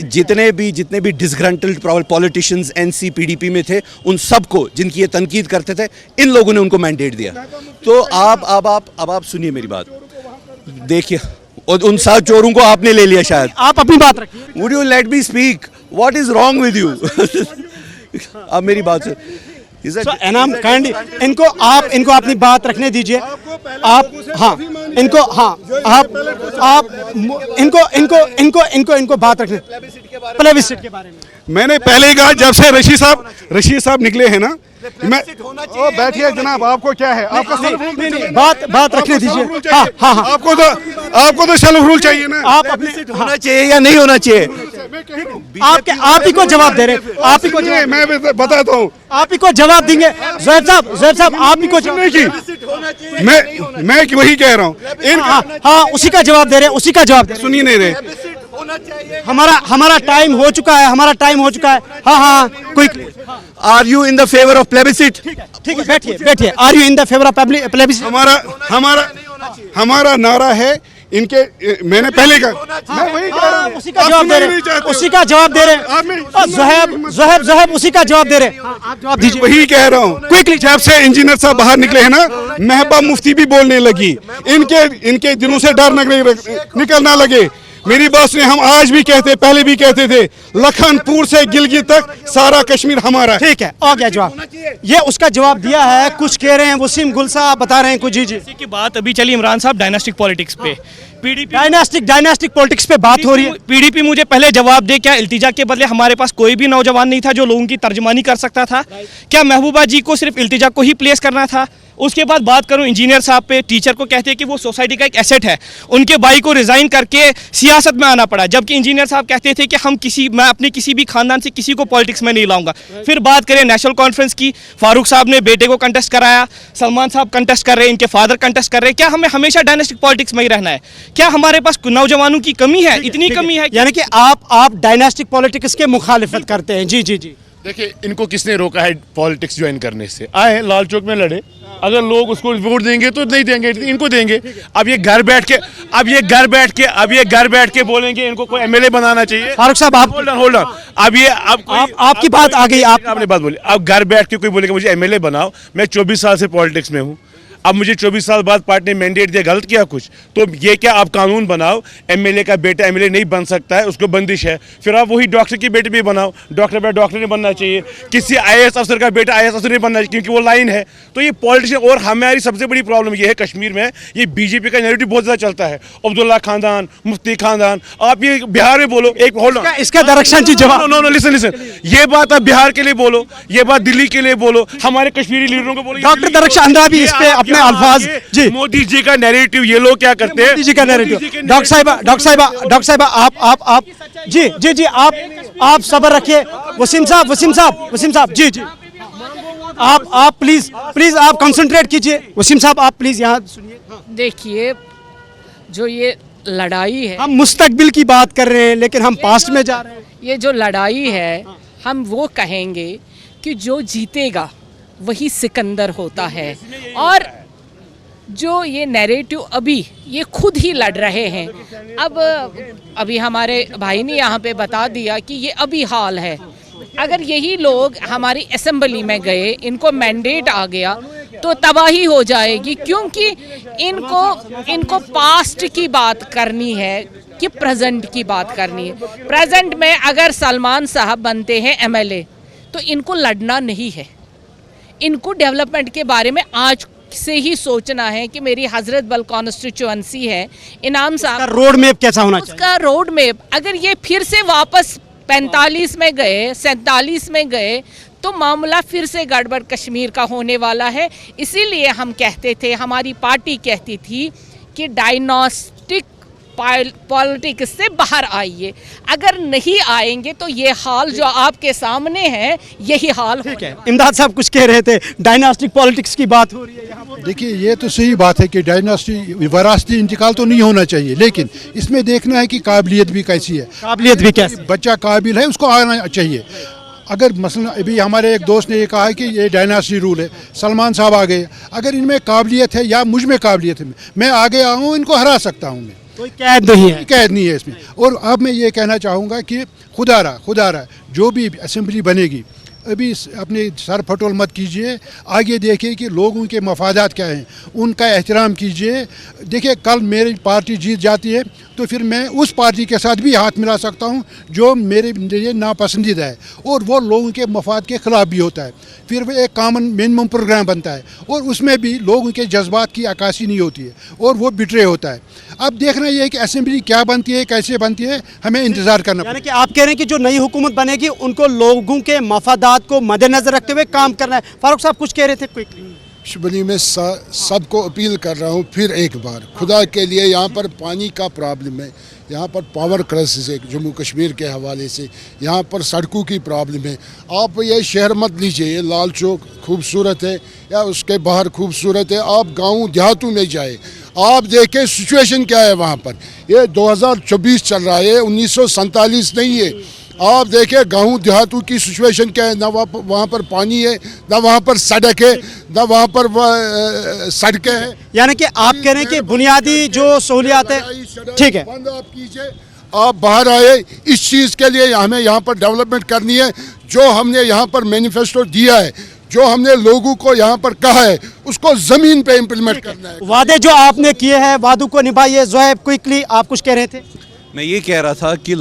जितने भी डिसग्रंटल्ड पॉलिटिशियंस एनसी पीडीपी में थे, उन सबको जिनकी ये तनकीद करते थे, इन लोगों ने उनको मैंडेट दिया। तो आप सुनिए मेरी बात। देखिए, और उन 7 चोरों को आपने ले लिया शायद। आप अपनी बात रखिए। Would you let me speak? What is wrong with you? अब मेरी बात से एनाम काइंडली इनको अपनी बात रखने दीजिए। आप इनको बात रखने प्लेबिसिट के बारे में। मैंने पहले ही कहा, जब से रशीद साहब निकले हैं ना, मैं बैठिए जनाब, आपको क्या है? आपका बात रखने दीजिए। आपको तो सेल्फ रूल चाहिए ना। आप अपने होना चाहिए या नहीं होना चाहिए? आप ही को जवाब दे रहे हैं। आप ही को मैं बताता हूँ, आप ही को जवाब देंगे। ज़ुहैब साहब आप ही को सुनने की, मैं वही कह रहा हूँ। उसी का जवाब दे रहे हैं, उसी का जवाब दे। सुन ही नहीं रहे। हमारा टाइम हो चुका है। हाँ, कोई are you in the favour of plebiscite? ठीक है, बैठिए। Are you in the favour of plebiscite? हमारा नारा है इनके मैंने पहले कहा, मैं वही कह रहा हूं। उसी का जवाब दे रहे हैं, उसी का जवाब दे रहे हैं। ज़ुहैब उसी का जवाब दे रहे हैं। आप जवाब दीजिए। वही कह रहा हूँ, क्विकली। जब से इंजीनियर साहब बाहर निकले हैं ना, महबूबा मुफ्ती भी बोलने लगी, इनके दिलों से डर निकलना लगे। मेरी बात सुनिए, हम आज भी कहते, पहले भी कहते थे, लखनपुर से गिलगित तक सारा कश्मीर हमारा है। ठीक है, आ गया जवाब। ये उसका जवाब दिया है। कुछ कह रहे हैं वसीम गुल साहब बता रहे हैं कुछ। जी की बात अभी चली इमरान साहब डायनास्टिक पॉलिटिक्स पे, पीडीपी डायनास्टिक पॉलिटिक्स पे बात हो रही है। पीडीपी मुझे पहले जवाब दे, क्या इल्तिजा के बदले हमारे पास कोई भी नौजवान नहीं था जो लोगों की तर्जमानी कर सकता था? क्या महबूबा जी को सिर्फ इल्तिजा को ही प्लेस करना था? उसके बाद बात करूं इंजीनियर साहब पे, टीचर को कहते हैं कि वो सोसाइटी का एक एसेट है, उनके भाई को रिजाइन करके सियासत में आना पड़ा, जबकि इंजीनियर साहब कहते थे कि मैं अपने किसी भी खानदान से किसी को पॉलिटिक्स में नहीं लाऊंगा। फिर बात करें नेशनल कॉन्फ्रेंस की, फारूक साहब ने बेटे को कंटेस्ट कराया, सलमान साहब कंटेस्ट कर रहे हैं, इनके फादर कंटेस्ट कर रहे हैं। क्या हमें हमेशा डायनेस्टिक पॉलिटिक्स में ही रहना है? क्या हमारे पास नौजवानों की कमी है? इतनी कमी है? यानी कि आप डायनास्टिक पॉलिटिक्स के मुखालिफत करते हैं। जी जी जी। देखिए, इनको किसने रोका है पॉलिटिक्स ज्वाइन करने से? आए लाल चौक में लड़े, अगर लोग उसको वोट देंगे तो नहीं देंगे, इनको देंगे। अब ये घर बैठ के बोलेंगे इनको कोई एमएलए बनाना चाहिए। फारूक साहब, आप होल्ड ऑन। आपकी बात आ गई, आपने बात बोली। अब घर बैठ के कोई बोलेगा मुझे एमएलए बनाओ, मैं 24 साल से पॉलिटिक्स में हूँ, अब मुझे 24 साल बाद पार्टी ने मैंडेट दिया, गलत किया कुछ? तो ये क्या आप कानून बनाओ, एमएलए का बेटा एमएलए नहीं बन सकता है, उसको बंदिश है। फिर आप वही डॉक्टर की बेटी भी बनाओ, डॉक्टर बेटा डॉक्टर नहीं बनना चाहिए, किसी आईएएस अफसर का बेटा आईएएस अफसर नहीं बनना चाहिए, क्योंकि वो लाइन है। तो ये पॉलिटिशियन, और हमारी सबसे बड़ी प्रॉब्लम ये है कश्मीर में, ये बीजेपी का नैरेटिव बहुत ज़्यादा चलता है, अब्दुल्ला खानदान, मुफ्ती खानदान। आप ये बिहार में बोलो, एक होल्ड ऑन, इसका डायरेक्शन जी जवाब। नो लिसन, ये बात आप बिहार के लिए बोलो, ये बात दिल्ली के लिए बोलो, हमारे कश्मीरी लीडरों को बोलो। डॉक्टर दरख्शान अंद्रा भी इस पे अपने अल्फाज। जी, मोदी जी का नैरेटिव, ये लोग क्या करते हैं? मोदी जी का नैरेटिव। डॉक्टर साहिबा आप जी आप सब्र रखिए। वसीम साहब जी आप प्लीज आप कंसंट्रेट कीजिए। वसीम साहब, आप प्लीज यहाँ सुनिए। देखिए, जो ये लड़ाई है, हम मुस्तकबिल की बात कर रहे हैं, लेकिन हम पास्ट में जा रहे हैं। ये जो लड़ाई है, हम वो कहेंगे कि जो जीतेगा वही सिकंदर होता है। और जो ये नैरेटिव अभी ये खुद ही लड़ रहे हैं। अब अभी हमारे भाई ने यहाँ पे बता दिया कि ये अभी हाल है। अगर यही लोग हमारी असेंबली में गए, इनको मैंडेट आ गया, तो तबाही हो जाएगी, क्योंकि इनको पास्ट की बात करनी है कि प्रेजेंट की बात करनी है। प्रेजेंट में अगर सलमान साहब बनते हैं एमएलए, तो इनको लड़ना नहीं है, इनको डेवलपमेंट के बारे में आज से ही सोचना है कि मेरी हजरत बल कॉन्स्टिट्यूएंसी है, इनाम साहब रोड मैप कैसा होना चाहिए, उसका रोड मैप। अगर ये फिर से वापस 45 में गए, 47 में गए, तो मामला फिर से गड़बड़ कश्मीर का होने वाला है। इसीलिए हम कहते थे, हमारी पार्टी कहती थी कि डायनास्टिक पॉलिटिक्स से बाहर आइए। अगर नहीं आएंगे तो ये हाल जो आपके सामने है, यही हाल होगा। इमदाद साहब कुछ कह रहे थे, डायनास्टिक पॉलिटिक्स की बात हो रही है यहाँ पर। देखिए, ये तो सही बात है कि डायनास्टी वरासती इंतकाल तो नहीं होना चाहिए, लेकिन इसमें देखना है कि काबिलियत भी कैसी है। काबिलियत भी कैसी? बच्चा काबिल है, उसको आना चाहिए। अगर मसलन अभी हमारे एक दोस्त ने ये कहा है कि ये डायनास्टी रूल है, सलमान साहब आ गए, अगर इनमें काबिलियत है या मुझ में काबिलियत है, मैं आगे आऊँ, इनको हरा सकता हूँ। मैं कोई कैद नहीं है, कैद नहीं है इसमें। और अब मैं ये कहना चाहूँगा कि खुदारा जो भी असेंबली बनेगी, अभी अपने सर फटोल मत कीजिए, आगे देखिए कि लोगों के मफादात क्या हैं, उनका एहतराम कीजिए। देखिए, कल मेरी पार्टी जीत जाती है तो फिर मैं उस पार्टी के साथ भी हाथ मिला सकता हूं जो मेरे लिए नापसंदीदा है, और वो लोगों के मफाद के ख़िलाफ़ भी होता है। फिर वो एक कॉमन मिनिमम प्रोग्राम बनता है, और उसमें भी लोगों के जज्बात की अक्कासी नहीं होती है, और वो बिट्रे होता है। अब देखना ये है कि असेंबली क्या बनती है, कैसे बनती है, हमें इंतज़ार करना पड़ेगा। यानी कि आप कह रहे हैं कि जो नई हुकूमत बनेगी, उनको लोगों के मफादात को मद्देनजर रखते हुए काम करना है। फारूक साहब कुछ कह रहे थे क्विकली। शुबली में सबको अपील कर रहा हूँ फिर एक बार, खुदा के लिए, यहाँ पर पानी का प्रॉब्लम है, यहाँ पर पावर क्राइसिस है जम्मू कश्मीर के हवाले से, यहाँ पर सड़कों की प्रॉब्लम है। आप ये शहर मत लीजिए, ये लाल चौक खूबसूरत है या उसके बाहर खूबसूरत है, आप गाँव देहातों में जाए, आप देखें सिचुएशन क्या है वहाँ पर। ये 2024 चल रहा है, 1947 नहीं है। आप देखिए गाँव देहातों की सिचुएशन क्या है, ना वहाँ पर पानी है, ना वहाँ पर सड़क है, ना वहाँ पर सड़कें हैं। यानी कि आप कह रहे हैं कि बुनियादी जो सहूलियात है, ठीक है, बंद आप कीजिए, आप बाहर आए। इस चीज़ के लिए हमें यहाँ पर डेवलपमेंट करनी है। जो हमने यहाँ पर मैनिफेस्टो दिया है, जो हमने लोगों को यहाँ पर कहा है, उसको ज़मीन पे इम्प्लीमेंट करना है। वादे जो आपने किए हैं, वादों को निभाइए। ज़ोहैब, क्विकली आप कुछ कह रहे थे? मैं ये कह रहा था कि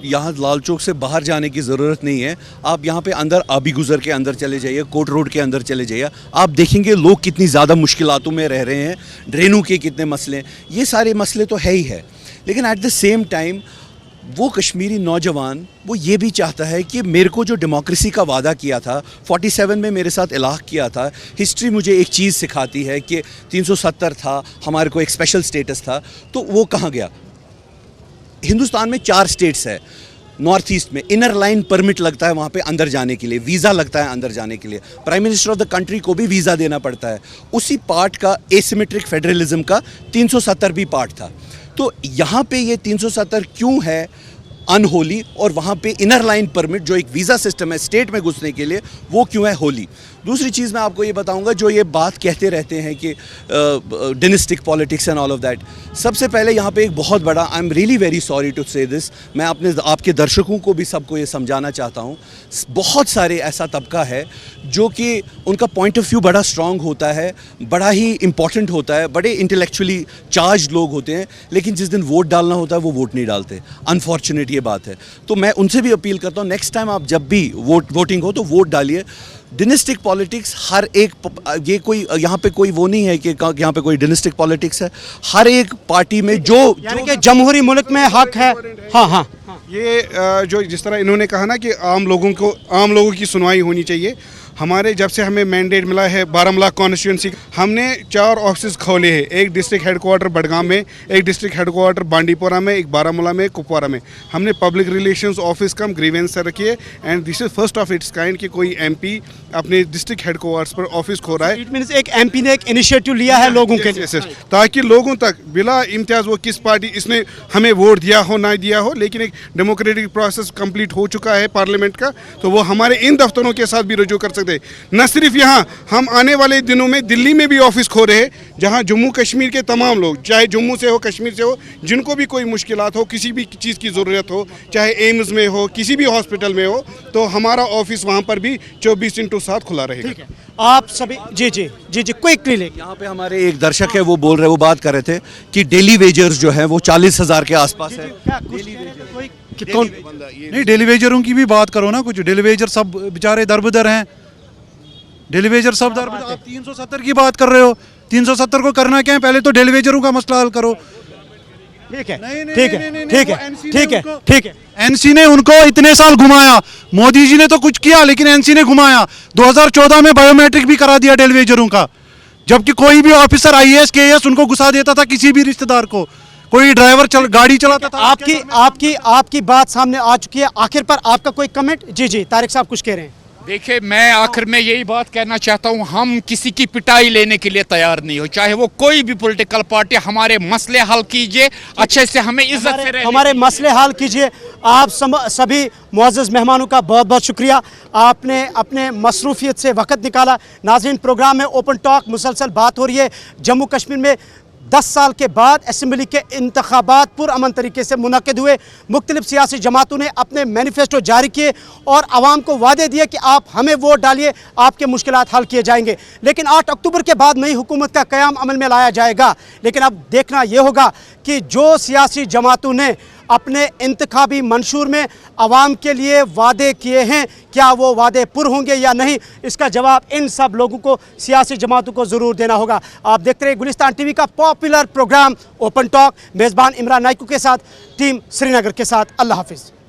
यहाँ लाल चौक से बाहर जाने की ज़रूरत नहीं है। आप यहाँ पे अंदर आबी गुज़र के अंदर चले जाइए, कोट रोड के अंदर चले जाइए, आप देखेंगे लोग कितनी ज़्यादा मुश्किलातों में रह रहे हैं, ड्रेनों के कितने मसले, ये सारे मसले तो है ही है। लेकिन एट द सेम टाइम वो कश्मीरी नौजवान वो ये भी चाहता है कि मेरे को जो डेमोक्रेसी का वादा किया था, 47 में मेरे साथ इलाक़ किया था, हिस्ट्री मुझे एक चीज़ सिखाती है कि 370 था, हमारे को एक स्पेशल स्टेटस था, तो वो कहाँ गया? हिंदुस्तान में 4 स्टेट्स है, नॉर्थ ईस्ट में इनर लाइन परमिट लगता है वहाँ पे अंदर जाने के लिए, वीज़ा लगता है अंदर जाने के लिए, prime minister of the country को भी वीज़ा देना पड़ता है। उसी पार्ट का एसिमेट्रिक फेडरलिज्म का 370 भी पार्ट था। तो यहाँ पे ये 370 क्यों है अनहोली, और वहाँ पे इनर लाइन परमिट जो एक वीज़ा सिस्टम है स्टेट में घुसने के लिए, वो क्यों है होली? दूसरी चीज़ मैं आपको ये बताऊंगा, जो ये बात कहते रहते हैं कि dynastic politics and all of that, सबसे पहले यहाँ पे एक बहुत बड़ा, I am really very sorry to say this, मैं आपके दर्शकों को भी सबको ये समझाना चाहता हूँ, बहुत सारे ऐसा तबका है जो कि उनका पॉइंट ऑफ व्यू बड़ा स्ट्रॉन्ग होता है, बड़ा ही इंपॉर्टेंट होता है, बड़े इंटेलेक्चुअली चार्ज लोग होते हैं, लेकिन जिस दिन वोट डालना होता है वो वोट नहीं डालते। अनफॉर्चुनेट ये बात है। तो मैं उनसे भी अपील करता हूँ, नेक्स्ट टाइम आप जब भी वोटिंग हो तो वोट डालिए। डिनेस्टिक पॉलिटिक्स हर एक, ये कोई यहाँ पे कोई वो नहीं है कि यहाँ पे कोई डिनेस्टिक पॉलिटिक्स है, हर एक पार्टी में जो यानी कि जमहूरी मुल्क में हक है। हाँ हाँ, ये जो जिस तरह इन्होंने कहा ना कि आम लोगों की सुनवाई होनी चाहिए। हमारे जब से हमें मैंडेट मिला है बारामूला कॉन्स्टिट्यूंसी, हमने 4 ऑफिस खोले हैं, एक डिस्ट्रिक्ट हेडक्वार्टर बडगाम में, एक डिस्ट्रिक्ट हेडक्वार्टर बांडीपोरा में, एक बारामूला में, कुपवारा में। हमने पब्लिक रिलेशंस ऑफिस कम ग्रीवेंस से रखी है, and this is first of its kind कि कोई एमपी अपने डिस्ट्रिक्ट हेडक्वार्टर्स पर ऑफिस खो रहा है। इट मींस एक एमपी ने एक इनिशिएटिव लिया है लोगों के लिए, ताकि लोगों तक बिला इम्तियाज वो किस पार्टी इसने हमें वोट दिया हो ना दिया हो, लेकिन एक डेमोक्रेटिक प्रोसेस कंप्लीट हो चुका है पार्लियामेंट का, तो वो हमारे इन दफ्तरों के साथ भी रजू कर सकते हैं। न सिर्फ यहाँ, हम आने वाले दिनों में दिल्ली में भी ऑफिस खो रहे हैं, जहाँ जम्मू कश्मीर के तमाम लोग, चाहे जम्मू से हो, कश्मीर से हो, जिनको भी कोई मुश्किलात हो, किसी भी चीज़ की ज़रूरत हो, चाहे एम्स में हो, किसी भी हॉस्पिटल में हो, तो हमारा ऑफिस वहाँ पर भी 24/7 खुला रहेगा। आप सभी जी जी जी जी क्विकली ले। यहाँ पे हमारे एक दर्शक है, वो बोल रहे, वो बात कर रहे थे कि डेली वेजर्स जो है वो 40,000 के आसपास है। नहीं, डेली वेजरों की भी बात करो ना, कुछ डेली वेजर सब बेचारे दरबदर हैं, डेली वेजर सब दरबदर। आप 370 की बात कर रहे हो, 370 को करना क्या है? पहले तो डेली वेजरों का मसला हल करो। ठीक है, ठीक है, ठीक है, ठीक है, ठीक है। एनसी ने उनको इतने साल घुमाया, मोदी जी ने तो कुछ किया लेकिन एनसी ने घुमाया। 2014 में बायोमेट्रिक भी करा दिया डेली वेजरों का, जबकि कोई भी ऑफिसर IAS KAS उनको घुसा देता था, किसी भी रिश्तेदार को, कोई ड्राइवर गाड़ी चलाता था। आपकी बात सामने आ चुकी है। आखिर पर आपका कोई कमेंट? जी जी, तारिक साहब कुछ कह रहे हैं। देखिए, मैं आखिर में यही बात कहना चाहता हूँ, हम किसी की पिटाई लेने के लिए तैयार नहीं हो, चाहे वो कोई भी पॉलिटिकल पार्टी। हमारे मसले हल कीजिए अच्छे से, हमें इज्जत से रहने, हमारे मसले हल कीजिए। आप सभी मुअज़्ज़ज़ मेहमानों का बहुत बहुत शुक्रिया, आपने अपने मसरूफियत से वक्त निकाला। नाज़रीन, प्रोग्राम में ओपन टॉक मुसलसल बात हो रही है। जम्मू कश्मीर में 10 साल के बाद असम्बली के इंतखाबात पुरअमन तरीके से मुनक़िद हुए। मुख्तलिफ सियासी जमातों ने अपने मैनिफेस्टो जारी किए और आवाम को वादे दिए कि आप हमें वोट डालिए, आपके मुश्किलात हल किए जाएंगे। लेकिन 8 अक्टूबर के बाद नई हुकूमत का क़याम अमल में लाया जाएगा। लेकिन अब देखना ये होगा कि जो सियासी जमातों ने अपने इंतखाबी मंशूर में आवाम के लिए वादे किए हैं, क्या वो वादे पुर होंगे या नहीं, इसका जवाब इन सब लोगों को, सियासी जमातों को ज़रूर देना होगा। आप देखते रहे गुलिस्तान TV का पॉपुलर प्रोग्राम ओपन टॉक, मेज़बान इमरान नाइकू के साथ, टीम श्रीनगर के साथ। अल्लाह हाफिज़।